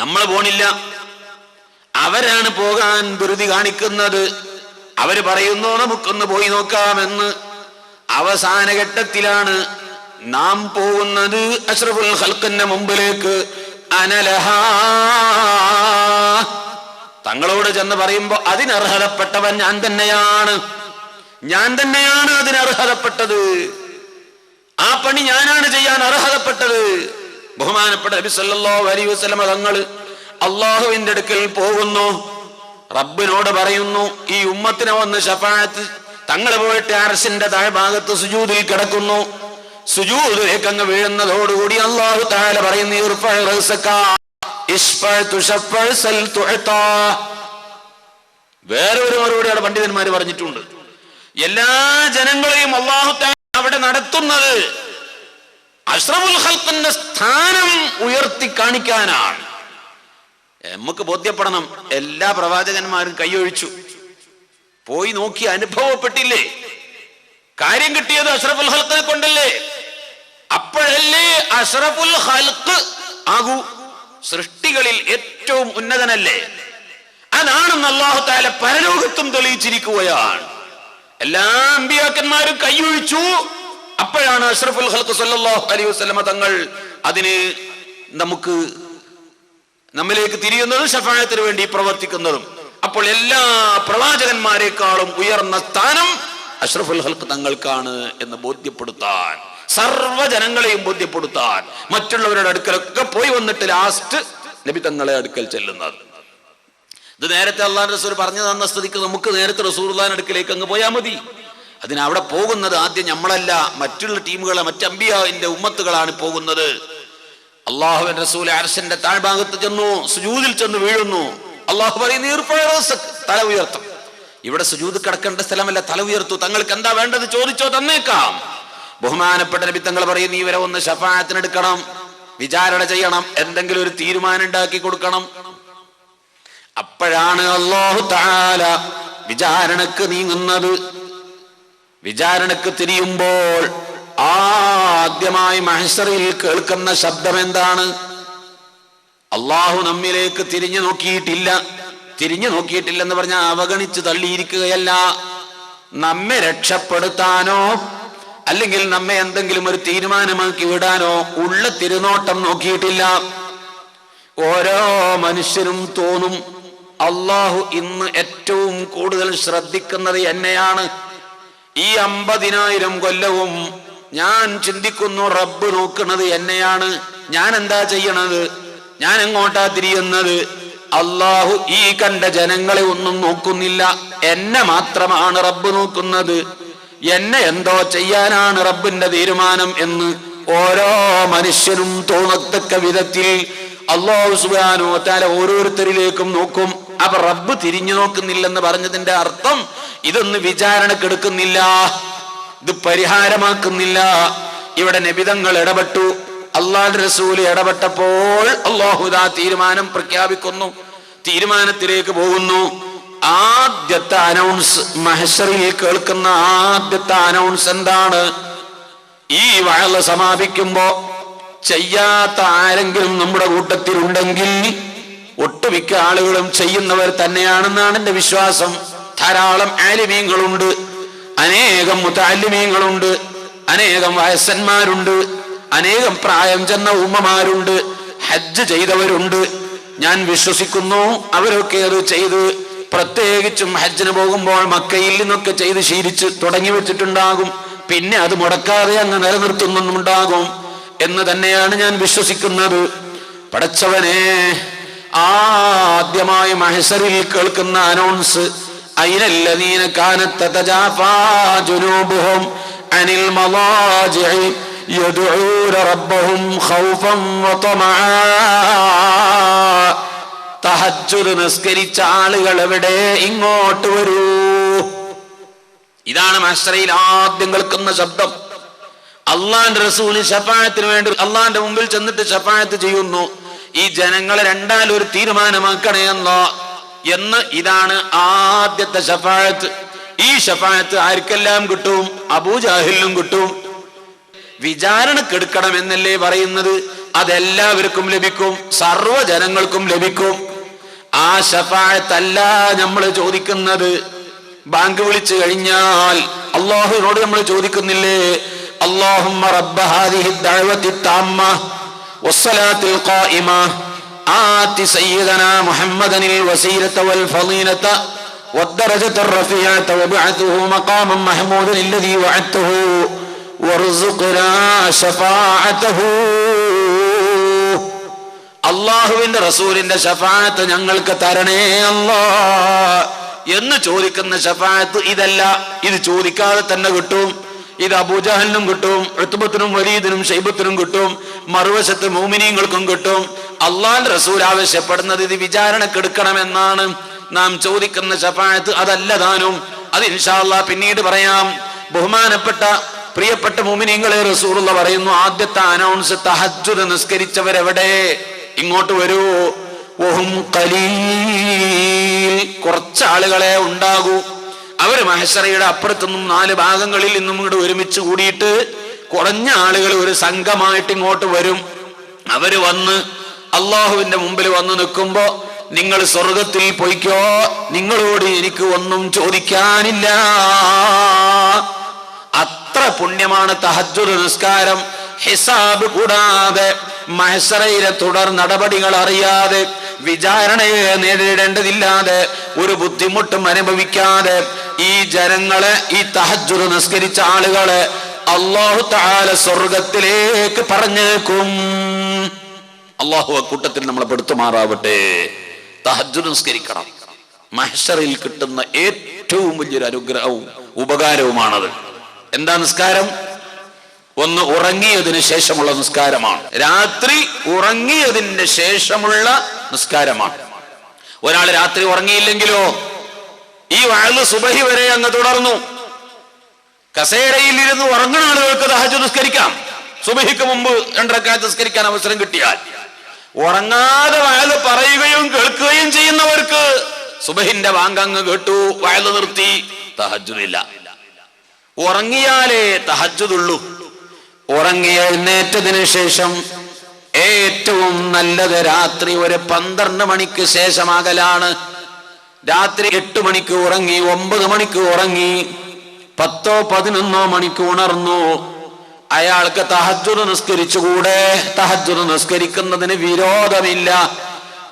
നമ്മൾ പോണില്ല, അവരാണ് പോകാൻ ധൃതി കാണിക്കുന്നത്. അവര് പറയുന്നു നമുക്കൊന്ന് പോയി നോക്കാമെന്ന്. അവസാന ഘട്ടത്തിലാണ് നാം പോകുന്നത് അഷ്റഫുൽ ഖൽഖിന്റെ മുമ്പിലേക്ക്. അനലഹാ, തങ്ങളോട് ചെന്ന് പറയുമ്പോ അതിനർഹതപ്പെട്ടവൻ ഞാൻ തന്നെയാണ്, ഞാൻ തന്നെയാണ് അതിനർഹതപ്പെട്ടത്, ആ പണി ഞാനാണ് ചെയ്യാൻ അർഹതപ്പെട്ടത്. ബഹുമാനപ്പെട്ട നബി സല്ലല്ലാഹു അലൈഹി വസല്ലം തങ്ങൾ അള്ളാഹുവിന്റെ അടുക്കൽ പോകുന്നു. റബ്ബിനോട് പറയുന്നു, ഈ ഉമ്മത്തിനെ വന്ന് ശഫാഅത്ത്. തങ്ങൾ പോയിട്ട് അർശിന്റെ താഴ്ഭാഗത്ത് സുജൂദിൽ കിടക്കുന്നു. സുജൂദിലേക്ക് അങ്ങ് വീഴുന്നതോടുകൂടി അല്ലാഹു തആല പറയുന്നു, വേറെ ഒരു മറുപടിയാണ് പണ്ഡിതന്മാർ പറഞ്ഞിട്ടുണ്ട്. എല്ലാ ജനങ്ങളെയും അല്ലാഹു തആല അവിടെ നടത്തുന്നത് അഷ്റഫുൽ ഖൽഖിന്റെ സ്ഥാനം ഉയർത്തി കാണിക്കാനാണ്. നമുക്ക് ബോധ്യപ്പെടണം, എല്ലാ പ്രവാചകന്മാരും കൈയൊഴിച്ചു പോയി നോക്കി അനുഭവപ്പെട്ടില്ലേ? കാര്യം കിട്ടിയത് അഷ്റഫുൽ ഖൽഖിനെ കൊണ്ടല്ലേ? അപ്പോഴല്ലേ അഷ്റഫുൽ ഖൽഖ് ആകൂ, സൃഷ്ടികളിൽ ഏറ്റവും ഉന്നതനല്ലേ? അതാണെന്ന് അല്ലാഹു തആല പരലോകത്തും തെളിയിച്ചിരിക്കുകയാണ്. എല്ലാ അമ്പിയാക്കന്മാരും കൈയൊഴിച്ചു. അപ്പോഴാണ് അഷ്റഫുൽ ഖൽഖ് സ്വല്ലല്ലാഹു അലൈഹി വസല്ലം തങ്ങൾ അതിന് നമ്മിലേക്ക് തിരിയുന്നതും ശഫാഅത്തിന് വേണ്ടി പ്രവർത്തിക്കുന്നതും. അപ്പോൾ എല്ലാ പ്രവാചകന്മാരെക്കാളും ഉയർന്ന സ്ഥാനം അഷ്റഫുൽ ഖൽഖ് തങ്ങൾക്കാണ് എന്ന് ബോധ്യപ്പെടുത്താൻ, സർവ്വജനങ്ങളെയും ബോധ്യപ്പെടുത്താൻ, മറ്റുള്ളവരുടെ അടുക്കലൊക്കെ പോയി വന്നിട്ട് ലാസ്റ്റ് നബി തങ്ങളെ അടുക്കൽ ചെല്ലുന്നത്. ഇത് നേരത്തെ അള്ളാഹുവിന്റെ റസൂൽ പറഞ്ഞു തന്ന സ്ഥിതിക്ക് നമുക്ക് നേരത്തെ റസൂലുള്ളാഹിന്റെ അടുക്കലേക്ക് അങ്ങ് പോയാൽ മതി. അതിനവിടെ പോകുന്നത് ആദ്യം നമ്മളല്ല, മറ്റുള്ള ടീമുകളെ, മറ്റമ്പിയാഇന്റെ ഉമ്മത്തുകളാണ് പോകുന്നത്. അള്ളാഹുവിന്റെ റസൂൽ അർശിന്റെ താഴ്ഭാഗത്ത് ചെന്നു, സുജൂദിൽ ചെന്ന് വീഴുന്നു. അള്ളാഹു പറയുന്നു, തല ഉയർത്തും. ഇവിടെ സുജൂദ് കിടക്കേണ്ട സ്ഥലമല്ല, തല ഉയർത്തു. തങ്ങൾക്ക് എന്താ വേണ്ടത് ചോദിച്ചോ, തന്നേക്കാം. ബഹുമാനപ്പെട്ട നബി തങ്ങൾ പറയുന്നു, ഇവരെ ഒന്ന് ശഫാഅത്തിനെടുക്കണം, വിചാരണ ചെയ്യണം, എന്തെങ്കിലും ഒരു തീരുമാനം ഉണ്ടാക്കി കൊടുക്കണം. അപ്പോഴാണ് അല്ലാഹു തആല വിചാരണക്ക് നീങ്ങുന്നത്. വിചാരണക്ക് തിരിയുമ്പോൾ ആദ്യമായി മഹ്ശറിൽ കേൾക്കുന്ന ശബ്ദം എന്താണ്? അള്ളാഹു നമ്മിലേക്ക് തിരിഞ്ഞു നോക്കിയിട്ടില്ലെന്ന് പറഞ്ഞാൽ അവഗണിച്ച് തള്ളിയിരിക്കുകയല്ല. നമ്മെ രക്ഷപ്പെടുത്താനോ അല്ലെങ്കിൽ നമ്മെ എന്തെങ്കിലും ഒരു തീരുമാനമാക്കി വിടാനോ ഉള്ള തിരുനോട്ടം നോക്കിയിട്ടില്ല. ഓരോ മനുഷ്യനും തോന്നും, അള്ളാഹു ഇന്ന് ഏറ്റവും കൂടുതൽ ശ്രദ്ധിക്കുന്നത് എന്നെയാണ്. ഈ 50,000 കൊല്ലവും ഞാൻ ചിന്തിക്കുന്നു, റബ്ബ് നോക്കുന്നത് എന്നെയാണ്. ഞാൻ എന്താ ചെയ്യണത്? ഞാൻ എങ്ങോട്ടാ തിരിയുന്നത്? അള്ളാഹു ഈ കണ്ട ജനങ്ങളെ ഒന്നും നോക്കുന്നില്ല, എന്നെ മാത്രമാണ് റബ്ബ് നോക്കുന്നത്. എന്നെ എന്തോ ചെയ്യാനാണ് റബ്ബിന്റെ തീരുമാനം എന്ന് ഓരോ മനുഷ്യനും തോന്നത്തക്ക വിധത്തിൽ അല്ലാഹു സുബ്ഹാനഹു വ തആല ഓരോരുത്തരിലേക്കും നോക്കും. അപ്പൊ റബ്ബ് തിരിഞ്ഞു നോക്കുന്നില്ലെന്ന് പറഞ്ഞതിന്റെ അർത്ഥം ഇതൊന്ന് വിചാരണക്കെടുക്കുന്നില്ല, ഇത് പരിഹാരമാക്കുന്നില്ല. ഇവിടെ നബിതങ്ങൾ ഇടപെട്ടു, അല്ലാഹുവിന്റെ റസൂൽ ഇടപെട്ടപ്പോൾ അല്ലാഹു ദാ തീരുമാനം പ്രഖ്യാപിക്കുന്നു, തീരുമാനത്തിലേക്ക് പോകുന്നു. ആദ്യത്തെ അനൗൺസ്, മഹ്ശറിൽ കേൾക്കുന്ന ആദ്യത്തെ അനൗൺസ് എന്താണ്? ഈ വഅള് സമാപിക്കുമ്പോ ചെയ്യാത്ത ആരെങ്കിലും നമ്മുടെ കൂട്ടത്തിൽ ഉണ്ടെങ്കിൽ ഒട്ടുമിക്ക ആളുകളും ചെയ്യുന്നവർ തന്നെയാണെന്നാണ് എന്റെ വിശ്വാസം. ധാരാളം ആലിമീങ്ങളുണ്ട്, അനേകം മുതഅല്ലിമീങ്ങളുണ്ട്, അനേകം വയസ്സന്മാരുണ്ട്, അനേകം പ്രായം ചെന്ന ഉമ്മമാരുണ്ട്, ഹജ്ജ് ചെയ്തവരുണ്ട്. ഞാൻ വിശ്വസിക്കുന്നു അവരൊക്കെ അത് ചെയ്ത്, പ്രത്യേകിച്ചും ഹജ്ജിന് പോകുമ്പോൾ മക്കയിൽ നിന്നൊക്കെ ചെയ്ത് ശീലിച്ച് തുടങ്ങി വെച്ചിട്ടുണ്ടാകും. പിന്നെ അത് മുടക്കാതെ അങ്ങ് നിലനിർത്തുന്നുണ്ടാകും എന്ന് തന്നെയാണ് ഞാൻ വിശ്വസിക്കുന്നത്. പടച്ചവനെ, ആദ്യമായി മഹ്ശറിൽ കേൾക്കുന്ന അനൗൺസ്, അയ്നല്ലദീന കാനത് തതജാഫാ ജുനൂബുഹും അനിൽ മളാജിഇ യദ്ഊന റബ്ബഹും ഖൗഫൻ വതമആ. തഹജ്ജുദ് നിസ്കരിച്ച ആളുകൾ എവിടെ? ഇങ്ങോട്ട് വരൂ. ഇതാണ് മഹ്ശറയിൽ ആദ്യം കേൾക്കുന്ന ശബ്ദം. അള്ളാന്റെ റസൂൽ ശഫാഅത്തിന് വേണ്ടി അള്ളാന്റെ മുമ്പിൽ ചെന്നിട്ട് ശഫാഅത്ത് ചെയ്യുന്നു. ഈ ജനങ്ങളെ രണ്ടാലൊരു തീരുമാനമാക്കണേ എന്ന്. ഇതാണ് ആദ്യത്തെ ശഫാഅത്ത്. ഈ ശഫാഅത്ത് ആർക്കെല്ലാം കിട്ടും? അബൂജാഹിലിനും കിട്ടും. വിചാരണക്കെടുക്കണമെന്നല്ലേ പറയുന്നത്? അതെല്ലാവർക്കും ലഭിക്കും, സർവ്വജനങ്ങൾക്കും ലഭിക്കും. ആ ശഫാഅത്തല്ല നമ്മൾ ചോദിക്കുന്നത്. ബാങ്ക് വിളിച്ചു കഴിഞ്ഞാൽ അല്ലാഹുവിനോട് നമ്മൾ ചോദിക്കുന്നില്ലേ? اللهم رب هذه الدعوة التامة والصلاة القائمة آت سيدنا محمدا الوسيلة والفضيلة والدرجة الرفيعة وابعثه مقاما محمودا الذي وعدته وارزقنا شفاعته. അള്ളാഹുവിന്റെ റസൂലിന്റെ ശഫാഅത്ത് ഞങ്ങൾക്ക് തരണേ അല്ലാഹ് എന്ന് ചോദിക്കുന്ന ശഫാഅത്ത് ഇതല്ല. ഇത് ചോദിക്കാതെ തന്നെ കിട്ടും. ഇത് അബൂജഹലിനും കിട്ടും, ഉത്ബത്തിനും വലീദിനും ശൈബത്തിനും കിട്ടും, മറുവശത്ത് മുഅ്മിനീങ്ങൾക്കും കിട്ടും. അള്ളാഹുവിന്റെ റസൂൽ ആവശ്യപ്പെടുന്നത് ഇത് വിചാരണക്കെടുക്കണമെന്നാണ്. നാം ചോദിക്കുന്ന ശഫാഅത്ത് അതല്ല താനും. അത് ഇൻഷാ അല്ലാഹ് പിന്നീട് പറയാം. ബഹുമാനപ്പെട്ട പ്രിയപ്പെട്ട മുഅ്മിനീങ്ങളെ, റസൂലുള്ളാഹി പറയുന്നു, ആദ്യത്തെ അനൗൺസ് തഹജ്ജുദ് നിസ്കരിച്ചവരെവിടെ? ഇങ്ങോട്ട് വരൂ. വഹും ഖലീൽ. കുറച്ച് ആളുകളെ ഉണ്ടാകൂ. അവര് മഹ്ശറയുടെ അപ്പുറത്തുനിന്നും 4 ഭാഗങ്ങളിൽ നിന്നും ഇങ്ങോട്ട് ഒരുമിച്ച് കൂടിയിട്ട് കുറഞ്ഞ ആളുകൾ ഒരു സംഘമായിട്ട് ഇങ്ങോട്ട് വരും. അവര് വന്ന് അള്ളാഹുവിന്റെ മുമ്പിൽ വന്ന് നിൽക്കുമ്പോ, നിങ്ങൾ സ്വർഗത്തിൽ പോയിക്കോ, നിങ്ങളോട് എനിക്ക് ഒന്നും ചോദിക്കാനില്ല. അത്ര പുണ്യമാണ് തഹജ്ജുദ് നിസ്കാരം. ഹിസാബ് കൂടാതെ, മഹ്ശറയിലെ തുടർ നടപടികൾ അറിയാതെ, വിചാരണയെ നേരിടേണ്ടതില്ലാതെ, ഒരു ബുദ്ധിമുട്ടും അനുഭവിക്കാതെ ഈ ജനങ്ങളെ, ഈ തഹജ്ജുദ് നിസ്കരിച്ച ആളുകളെ അല്ലാഹു തആല സ്വർഗത്തിലേക്ക് പറഞ്ഞേക്കും. അല്ലാഹു അക്കൂട്ടത്തിൽ നമ്മളെ പെടുത്തുമാറാവട്ടെ. തഹജ്ജുദ് നിസ്കരിക്കണം. മഹ്ശറിൽ കിട്ടുന്ന ഏറ്റവും വലിയൊരു അനുഗ്രഹവും ഉപകാരവുമാണത്. എന്താ നിസ്കാരം? ഒന്ന്, ഉറങ്ങിയതിന് ശേഷമുള്ള നിസ്കാരമാണ്. രാത്രി ഉറങ്ങിയതിന് ശേഷമുള്ള നിസ്കാരമാണ്. ഒരാൾ രാത്രി ഉറങ്ങിയില്ലെങ്കിലോ? ഈ വഅദ് സുബഹി വരെ അങ്ങ് തുടർന്നു. കസേരയിൽ ഇരുന്ന് ഉറങ്ങുന്ന ആളുകൾക്ക് തഹജ്ജുദ് നിസ്കരിക്കാം. സുബഹിക്ക് മുമ്പ് 2 റക്അത്ത് നിസ്കരിക്കാൻ അവസരം കിട്ടിയാൽ. ഉറങ്ങാതെ വഅദ് പറയുകയും കേൾക്കുകയും ചെയ്യുന്നവർക്ക് സുബഹിന്റെ വാങ്ക് അങ്ങ് കേട്ടു, വഅദ് നിർത്തി, തഹജ്ജുദില്ല. ഉറങ്ങിയാലേ തഹജ്ജുദുള്ളൂ. ഉറങ്ങി എഴുന്നേറ്റതിന് ശേഷം ഏറ്റവും നല്ലത് രാത്രി ഒരു 12 മണിക്ക് ശേഷമാകലാണ്. രാത്രി 8 മണിക്ക് ഉറങ്ങി, 9 മണിക്ക് ഉറങ്ങി, 10 11 മണിക്ക് ഉണർന്നു, അയാൾക്ക് തഹജ്ജുദ് നിസ്കരിച്ചുകൂടെ? തഹജ്ജുദ് നിസ്കരിക്കുന്നതിന് വിരോധമില്ല.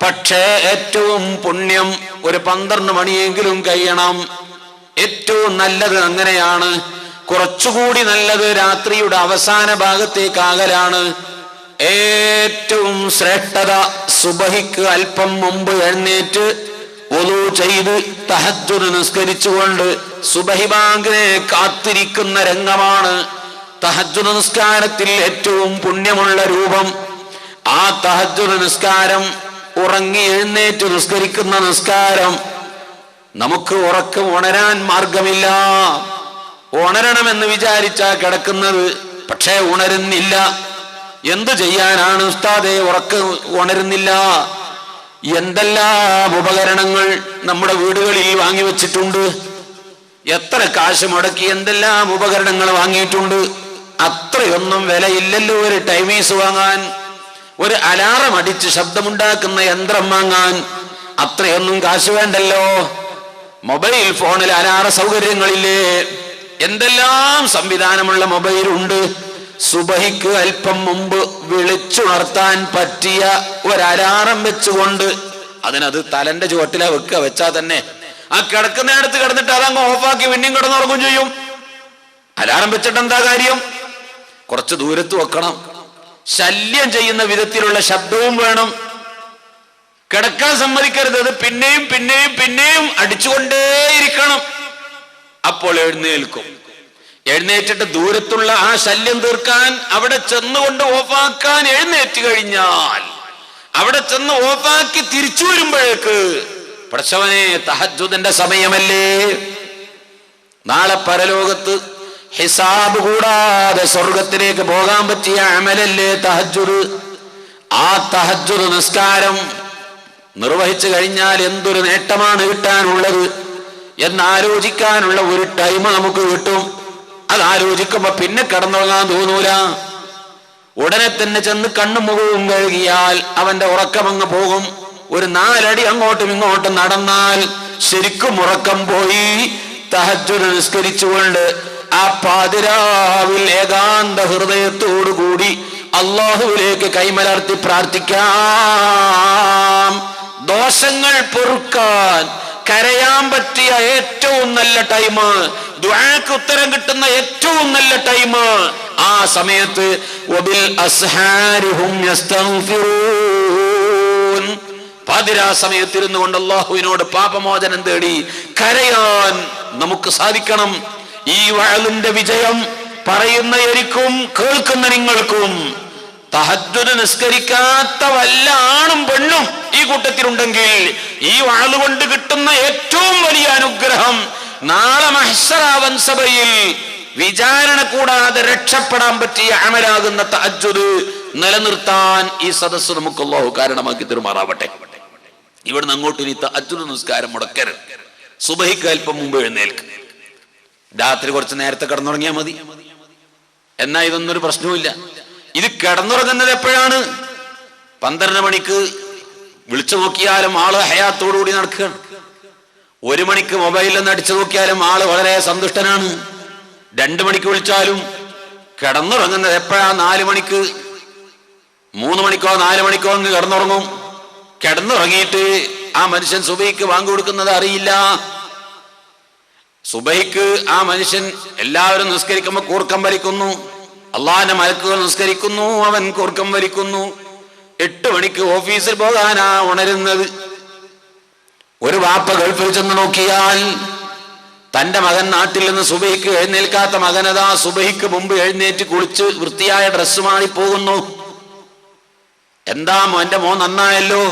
പക്ഷേ ഏറ്റവും പുണ്യം ഒരു 12 മണിയെങ്കിലും കഴിയണം. ഏറ്റവും നല്ലത് അങ്ങനെയാണ്. കുറച്ചുകൂടി നല്ലത് രാത്രിയുടെ അവസാന ഭാഗത്തേക്കാകലാണ്. ഏറ്റവും ശ്രേഷ്ഠത സുബഹിക്ക് അല്പം മുമ്പ് എഴുന്നേറ്റ് വുളു ചെയ്ത് തഹജ്ജുദ് നിസ്കരിച്ചുകൊണ്ട് സുബഹി ബാങ്കിനെ കാത്തിരിക്കുന്ന രംഗമാണ് തഹജ്ജുദ് നിസ്കാരത്തിൽ ഏറ്റവും പുണ്യമുള്ള രൂപം. ആ തഹജ്ജുദ് നിസ്കാരം, ഉറങ്ങി എഴുന്നേറ്റ് നിസ്കരിക്കുന്ന നിസ്കാരം, നമുക്ക് ഉറക്കം ഉണരാൻ മാർഗമില്ല. ഉണരണമെന്ന് വിചാരിച്ചാ കിടക്കുന്നത്, പക്ഷേ ഉണരുന്നില്ല. എന്തു ചെയ്യാനാണ് ഉസ്താദേ? ഉറക്കം ഉണരുന്നില്ല. എന്തെല്ലാം ഉപകരണങ്ങൾ നമ്മുടെ വീടുകളിൽ വാങ്ങിവെച്ചിട്ടുണ്ട്. എത്ര കാശ് മുടക്കി എന്തെല്ലാം ഉപകരണങ്ങൾ വാങ്ങിയിട്ടുണ്ട്. അത്രയൊന്നും വിലയില്ലല്ലോ ഒരു ടൈമീസ് വാങ്ങാൻ, ഒരു അലാറം അടിച്ച് ശബ്ദമുണ്ടാക്കുന്ന യന്ത്രം വാങ്ങാൻ. അത്രയൊന്നും കാശ് വേണ്ടല്ലോ. മൊബൈൽ ഫോണിൽ അലാറ സൗകര്യങ്ങളില്ലേ? എന്തെല്ലാം സംവിധാനമുള്ള മൊബൈൽ ഉണ്ട്. സുബഹിക്ക് അല്പം മുമ്പ് വിളിച്ചുണർത്താൻ പറ്റിയ ഒരു അലാറം വെച്ചുകൊണ്ട്, അതിനത് തലന്റെ ചുവട്ടിലാ വെച്ചാൽ തന്നെ ആ കിടക്കുന്നിടത്ത് കിടന്നിട്ട് അതങ്ങ് ഓഫാക്കി പിന്നെയും കിടന്നുറങ്ങും ചെയ്യും. അലാറം വെച്ചിട്ട് എന്താ കാര്യം? കുറച്ച് ദൂരത്ത് വെക്കണം. ശല്യം ചെയ്യുന്ന വിധത്തിലുള്ള ശബ്ദവും വേണം. കിടക്കാൻ സമ്മതിക്കരുത്. അത് പിന്നെയും പിന്നെയും പിന്നെയും അടിച്ചുകൊണ്ടേയിരിക്കണം. അപ്പോൾ എഴുന്നേൽക്കും. എഴുന്നേറ്റിട്ട് ദൂരത്തുള്ള ആ ശല്യം തീർക്കാൻ അവിടെ ചെന്നുകൊണ്ട് ഓഫാക്കാൻ എഴുന്നേറ്റ് കഴിഞ്ഞാൽ അവിടെ ചെന്ന് ഓഫാക്കി തിരിച്ചു വരുമ്പോഴേക്ക് പടച്ചവനെ തഹജ്ജുദിന്റെ സമയമല്ലേ, നാളെ പരലോകത്ത് ഹിസാബ് കൂടാതെ സ്വർഗത്തിലേക്ക് പോകാൻ പറ്റിയ അമലല്ലേ തഹജ്ജുദ്. ആ തഹജ്ജുദ് നിസ്കാരം നിർവഹിച്ചു കഴിഞ്ഞാൽ എന്തൊരു നേട്ടമാണ് കിട്ടാനുള്ളത് എന്നാലോചിക്കാനുള്ള ഒരു ടൈം നമുക്ക് കിട്ടും. അതാലോചിക്കുമ്പോ പിന്നെ കിടന്നുറങ്ങാൻ തോന്നൂല. ഉടനെ തന്നെ ചെന്ന് കണ്ണും മുഖവും കഴുകിയാൽ അവന്റെ ഉറക്കമങ്ങ് പോകും. ഒരു 4 അടി അങ്ങോട്ടും ഇങ്ങോട്ടും നടന്നാൽ ശരിക്കും ഉറക്കം പോയി. തഹജ്ജുദ് നിസ്കരിച്ചുകൊണ്ട് ആ പാതിരാവിൽ ഏകാന്ത ഹൃദയത്തോടു കൂടി അല്ലാഹുവിലേക്ക് കൈമലർത്തി പ്രാർത്ഥിക്കാം. ദോഷങ്ങൾ പൊറുക്കാൻ കരയാൻ പറ്റിയ ഏറ്റവും നല്ല ടൈം, ദുആക്ക് ഉത്തരം കിട്ടുന്ന ഏറ്റവും നല്ല ടൈം ആ സമയത്ത് വബിൽ അസ്ഹാരിഹും യസ്തഗ്ഫിറൂൻ. പാതിരാ സമയത്തിരുന്നു കൊണ്ട് അല്ലാഹുവിനോട് പാപമോചനം തേടി കരയാൻ നമുക്ക് സാധിക്കണം. ഈ വഅലിന്റെ വിജയം പറയുന്ന എനിക്കും കേൾക്കുന്ന നിങ്ങൾക്കും തഹജ്ജുദ് നിസ്കരിക്കാത്ത വല്ല ആണും പെണ്ണും ഈ കൂട്ടത്തിലുണ്ടെങ്കിൽ ഈ വഅല് കൊണ്ട് കിട്ടുന്ന ഏറ്റവും വലിയ അനുഗ്രഹം നാളെ മഹ്ശറാവൻ സഭയിൽ വിചാരണ കൂടാതെ രക്ഷപ്പെടാൻ പറ്റിയ അമലാകുന്ന തഹജ്ജുദ് നിലനിർത്താൻ ഈ സദസ്സ് നമുക്ക് അല്ലാഹു കാരണമാക്കി തരുമാറാവട്ടെ. ഇവിടുന്ന് അങ്ങോട്ട് ഇനി തഹജ്ജുദ് നിസ്കാരം മുടക്കരുത്. സുബഹിക്ക് അല്പം മുമ്പ് എഴുന്നേൽക്ക്. രാത്രി കുറച്ച് നേരത്തെ കിടന്നുറങ്ങിയാൽ മതി. എന്നാ ഇതൊന്നൊരു പ്രശ്നവുമില്ല. ഇത് കിടന്നുറങ്ങുന്നത് എപ്പോഴാണ്? 12 മണിക്ക് വിളിച്ചു നോക്കിയാലും ആള് ഹയാത്തോടുകൂടി നടക്കുകയാണ്. 1 മണിക്ക് മൊബൈലിൽ നിന്ന് അടിച്ചു നോക്കിയാലും ആള് വളരെ സന്തുഷ്ടനാണ്. 2 മണിക്ക് വിളിച്ചാലും കിടന്നുറങ്ങുന്നത് എപ്പോഴാ? 4 മണിക്ക്, 3 മണിക്കോ 4 മണിക്കോ അങ്ങ് കിടന്നുറങ്ങും. കിടന്നുറങ്ങിയിട്ട് ആ മനുഷ്യൻ സുബഹിക്ക് ബാങ്ക് കൊടുക്കുന്നത് അറിയില്ല. സുബഹിക്ക് ആ മനുഷ്യൻ എല്ലാവരും നിസ്കരിക്കുമ്പോൾ കൂർക്കം വലിക്കുന്നു. അള്ളാഹിന്റെ മലക്കുകൾ നിസ്കരിക്കുന്നു, അവൻ കൂർക്കം വലിക്കുന്നു. 8 മണിക്ക് ഓഫീസിൽ പോകാനാ ഉണരുന്നത്. ഒരു വാപ്പ ഗൾഫിൽ ചെന്ന് നോക്കിയാൽ തന്റെ മകൻ നാട്ടിൽ നിന്ന് സുബഹിക്ക് എഴുന്നേൽക്കാത്ത മകനതാ സുബഹിക്ക് മുമ്പ് എഴുന്നേറ്റ് കുളിച്ച് വൃത്തിയായ ഡ്രസ്സ് മാറി പോകുന്നു. എന്താ എന്റെ മോൻ നന്നായല്ലോ,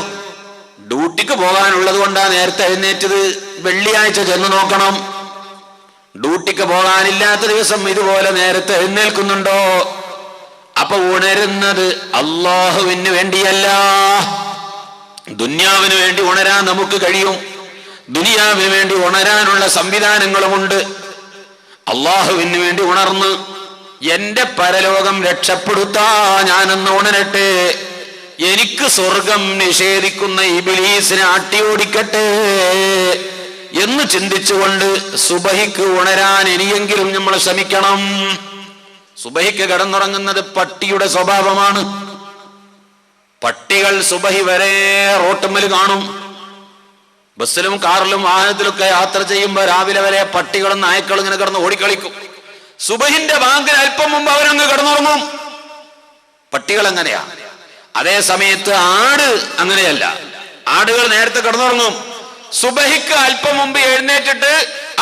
ഡ്യൂട്ടിക്ക് പോകാനുള്ളത് കൊണ്ടാ നേരത്തെ എഴുന്നേറ്റത്. വെള്ളിയാഴ്ച ചെന്ന് നോക്കണം. ഡ്യൂട്ടിക്ക് പോകാനില്ലാത്ത ദിവസം ഇതുപോലെ നേരത്തെ എഴുന്നേൽക്കുന്നുണ്ടോ? അപ്പൊ ഉണരുന്നത് അല്ലാഹുവിന് വേണ്ടിയല്ല, ദുനിയാവിന് വേണ്ടി ഉണരാൻ നമുക്ക് കഴിയും. ദുനിയാവിന് വേണ്ടി ഉണരാനുള്ള സംവിധാനങ്ങളുമുണ്ട്. അല്ലാഹുവിന് വേണ്ടി ഉണർന്ന് എന്റെ പരലോകം രക്ഷപ്പെടുത്താ ഞാനെന്ന് ഉണരട്ടെ, എനിക്ക് സ്വർഗം നിഷേധിക്കുന്ന ഇബ്ലീസിനെ അട്ടിയോടിക്കട്ടെ എന്ന് ചിന്തിച്ചുകൊണ്ട് സുബഹിക്ക് ഉണരാൻ ഇനിയെങ്കിലും നമ്മൾ ശ്രമിക്കണം. സുബഹിക്ക് കിടന്നുറങ്ങുന്നത് പട്ടിയുടെ സ്വഭാവമാണ്. പട്ടികൾ സുബഹി വരെ റോട്ടുമ്മൽ കാണും. ബസ്സിലും കാറിലും വാഹനത്തിലൊക്കെ യാത്ര ചെയ്യുമ്പോൾ രാവിലെ വരെ പട്ടികളും നായ്ക്കളും ഇങ്ങനെ കിടന്ന് ഓടിക്കളിക്കും. സുബഹിന്റെ ബാങ്കിന് അല്പം മുമ്പ് അവരങ്ങ് കിടന്നുറങ്ങും. പട്ടികൾ അങ്ങനെയാ. അതേ സമയത്ത് ആട് അങ്ങനെയല്ല. ആടുകൾ നേരത്തെ കിടന്നുറങ്ങും. സുബഹിക്ക് അല്പം മുമ്പ് എഴുന്നേറ്റിട്ട്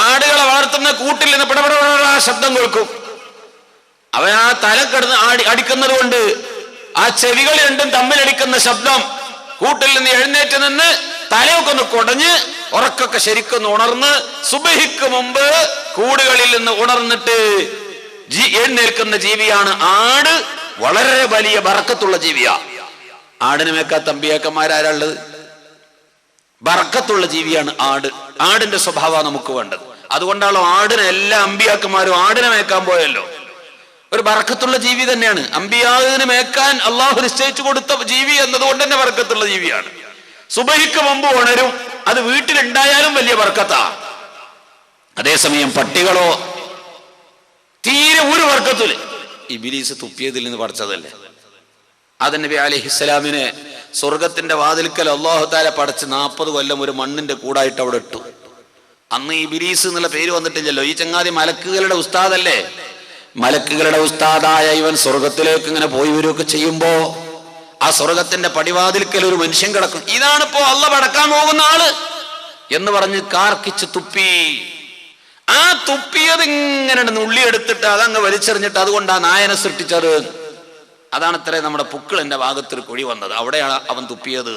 ആടുകളെ വളർത്തുന്ന കൂട്ടിൽ നിന്ന് പിടപെട ശബ്ദം കേൾക്കും. അവൻ ആ തല കിടന്ന് അടിക്കുന്നത് കൊണ്ട് ആ ചെവികൾ രണ്ടും തമ്മിലടിക്കുന്ന ശബ്ദം കൂട്ടിൽ നിന്ന് എഴുന്നേറ്റ് നിന്ന് തലയൊക്കെ ഒന്ന് കുടഞ്ഞ് ഉറക്കൊക്കെ ശരിക്കൊന്ന് ഉണർന്ന് സുബഹിക്ക് മുമ്പ് കൂടുകളിൽ നിന്ന് ഉണർന്നിട്ട് എഴുന്നേൽക്കുന്ന ജീവിയാണ് ആട്. വളരെ വലിയ ബർക്കത്തുള്ള ജീവിയാ. ആടിന് മേക്കാത്ത അമ്പിയാക്കന്മാരാരുള്ളത്? ബർക്കത്തുള്ള ജീവിയാണ് ആട്. ആടിന്റെ സ്വഭാവമാണ് നമുക്ക് വേണ്ടത്. അതുകൊണ്ടാണല്ലോ ആടിനെ എല്ലാ അമ്പിയാക്കന്മാരും ആടിനെ മേക്കാൻ പോയല്ലോ. ഒരു ബർക്കത്തുള്ള ജീവി തന്നെയാണ്. അമ്പിയാവിന് മേക്കാൻ അള്ളാഹു നിശ്ചയിച്ചു കൊടുത്ത ജീവി എന്നതുകൊണ്ട് തന്നെ ബർക്കത്തുള്ള ജീവിയാണ്. സുബഹിക്ക് മുമ്പ് ഉണരും. അത് വീട്ടിലുണ്ടായാലും വലിയ ബർക്കത്താ. അതേസമയം പട്ടികളോ തീരെ ഒരു ബർക്കത്തില്. ഇബ്ലീസ് തുപ്പിയതിൽ നിന്ന് പഠിച്ചതല്ലേ. ആദം നബി അലൈഹിസ്സലാമിനെ സ്വർഗത്തിന്റെ വാതിൽക്കൽ അല്ലാഹു തആല പടച്ച് 40 കൊല്ലം ഒരു മണ്ണിന്റെ കൂടായിട്ട് അവിടെ ഇട്ടു. അന്ന് ഇബ്ലീസ് എന്നുള്ള പേര് വന്നിട്ടില്ലല്ലോ. ഈ ചങ്ങാതി മലക്കുകളുടെ ഉസ്താദല്ലേ. മലക്കുകളുടെ ഉസ്താദായ ഇവൻ സ്വർഗത്തിലേക്ക് ഇങ്ങനെ പോയി വരികയൊക്കെ ചെയ്യുമ്പോ ആ സ്വർഗത്തിന്റെ പടിവാതിൽക്കൽ ഒരു മനുഷ്യൻ കിടക്കും. ഇതാണിപ്പോ അള്ളാഹ് പടക്കാൻ പോകുന്ന ആള് എന്ന് പറഞ്ഞ് കാർക്കിച്ച് തുപ്പി. ആ തുപ്പിയത് ഇങ്ങനെ നുള്ളിയെടുത്തിട്ട് അതങ്ങ് വലിച്ചെറിഞ്ഞിട്ട് അതുകൊണ്ട് ആ നായനെ സൃഷ്ടിച്ചത്. അതാണത്രേ നമ്മുടെ പുക്കിളിന്റെ ഭാഗത്തൊരു കുഴി വന്നത്, അവിടെയാണ് അവൻ തുപ്പിയത്.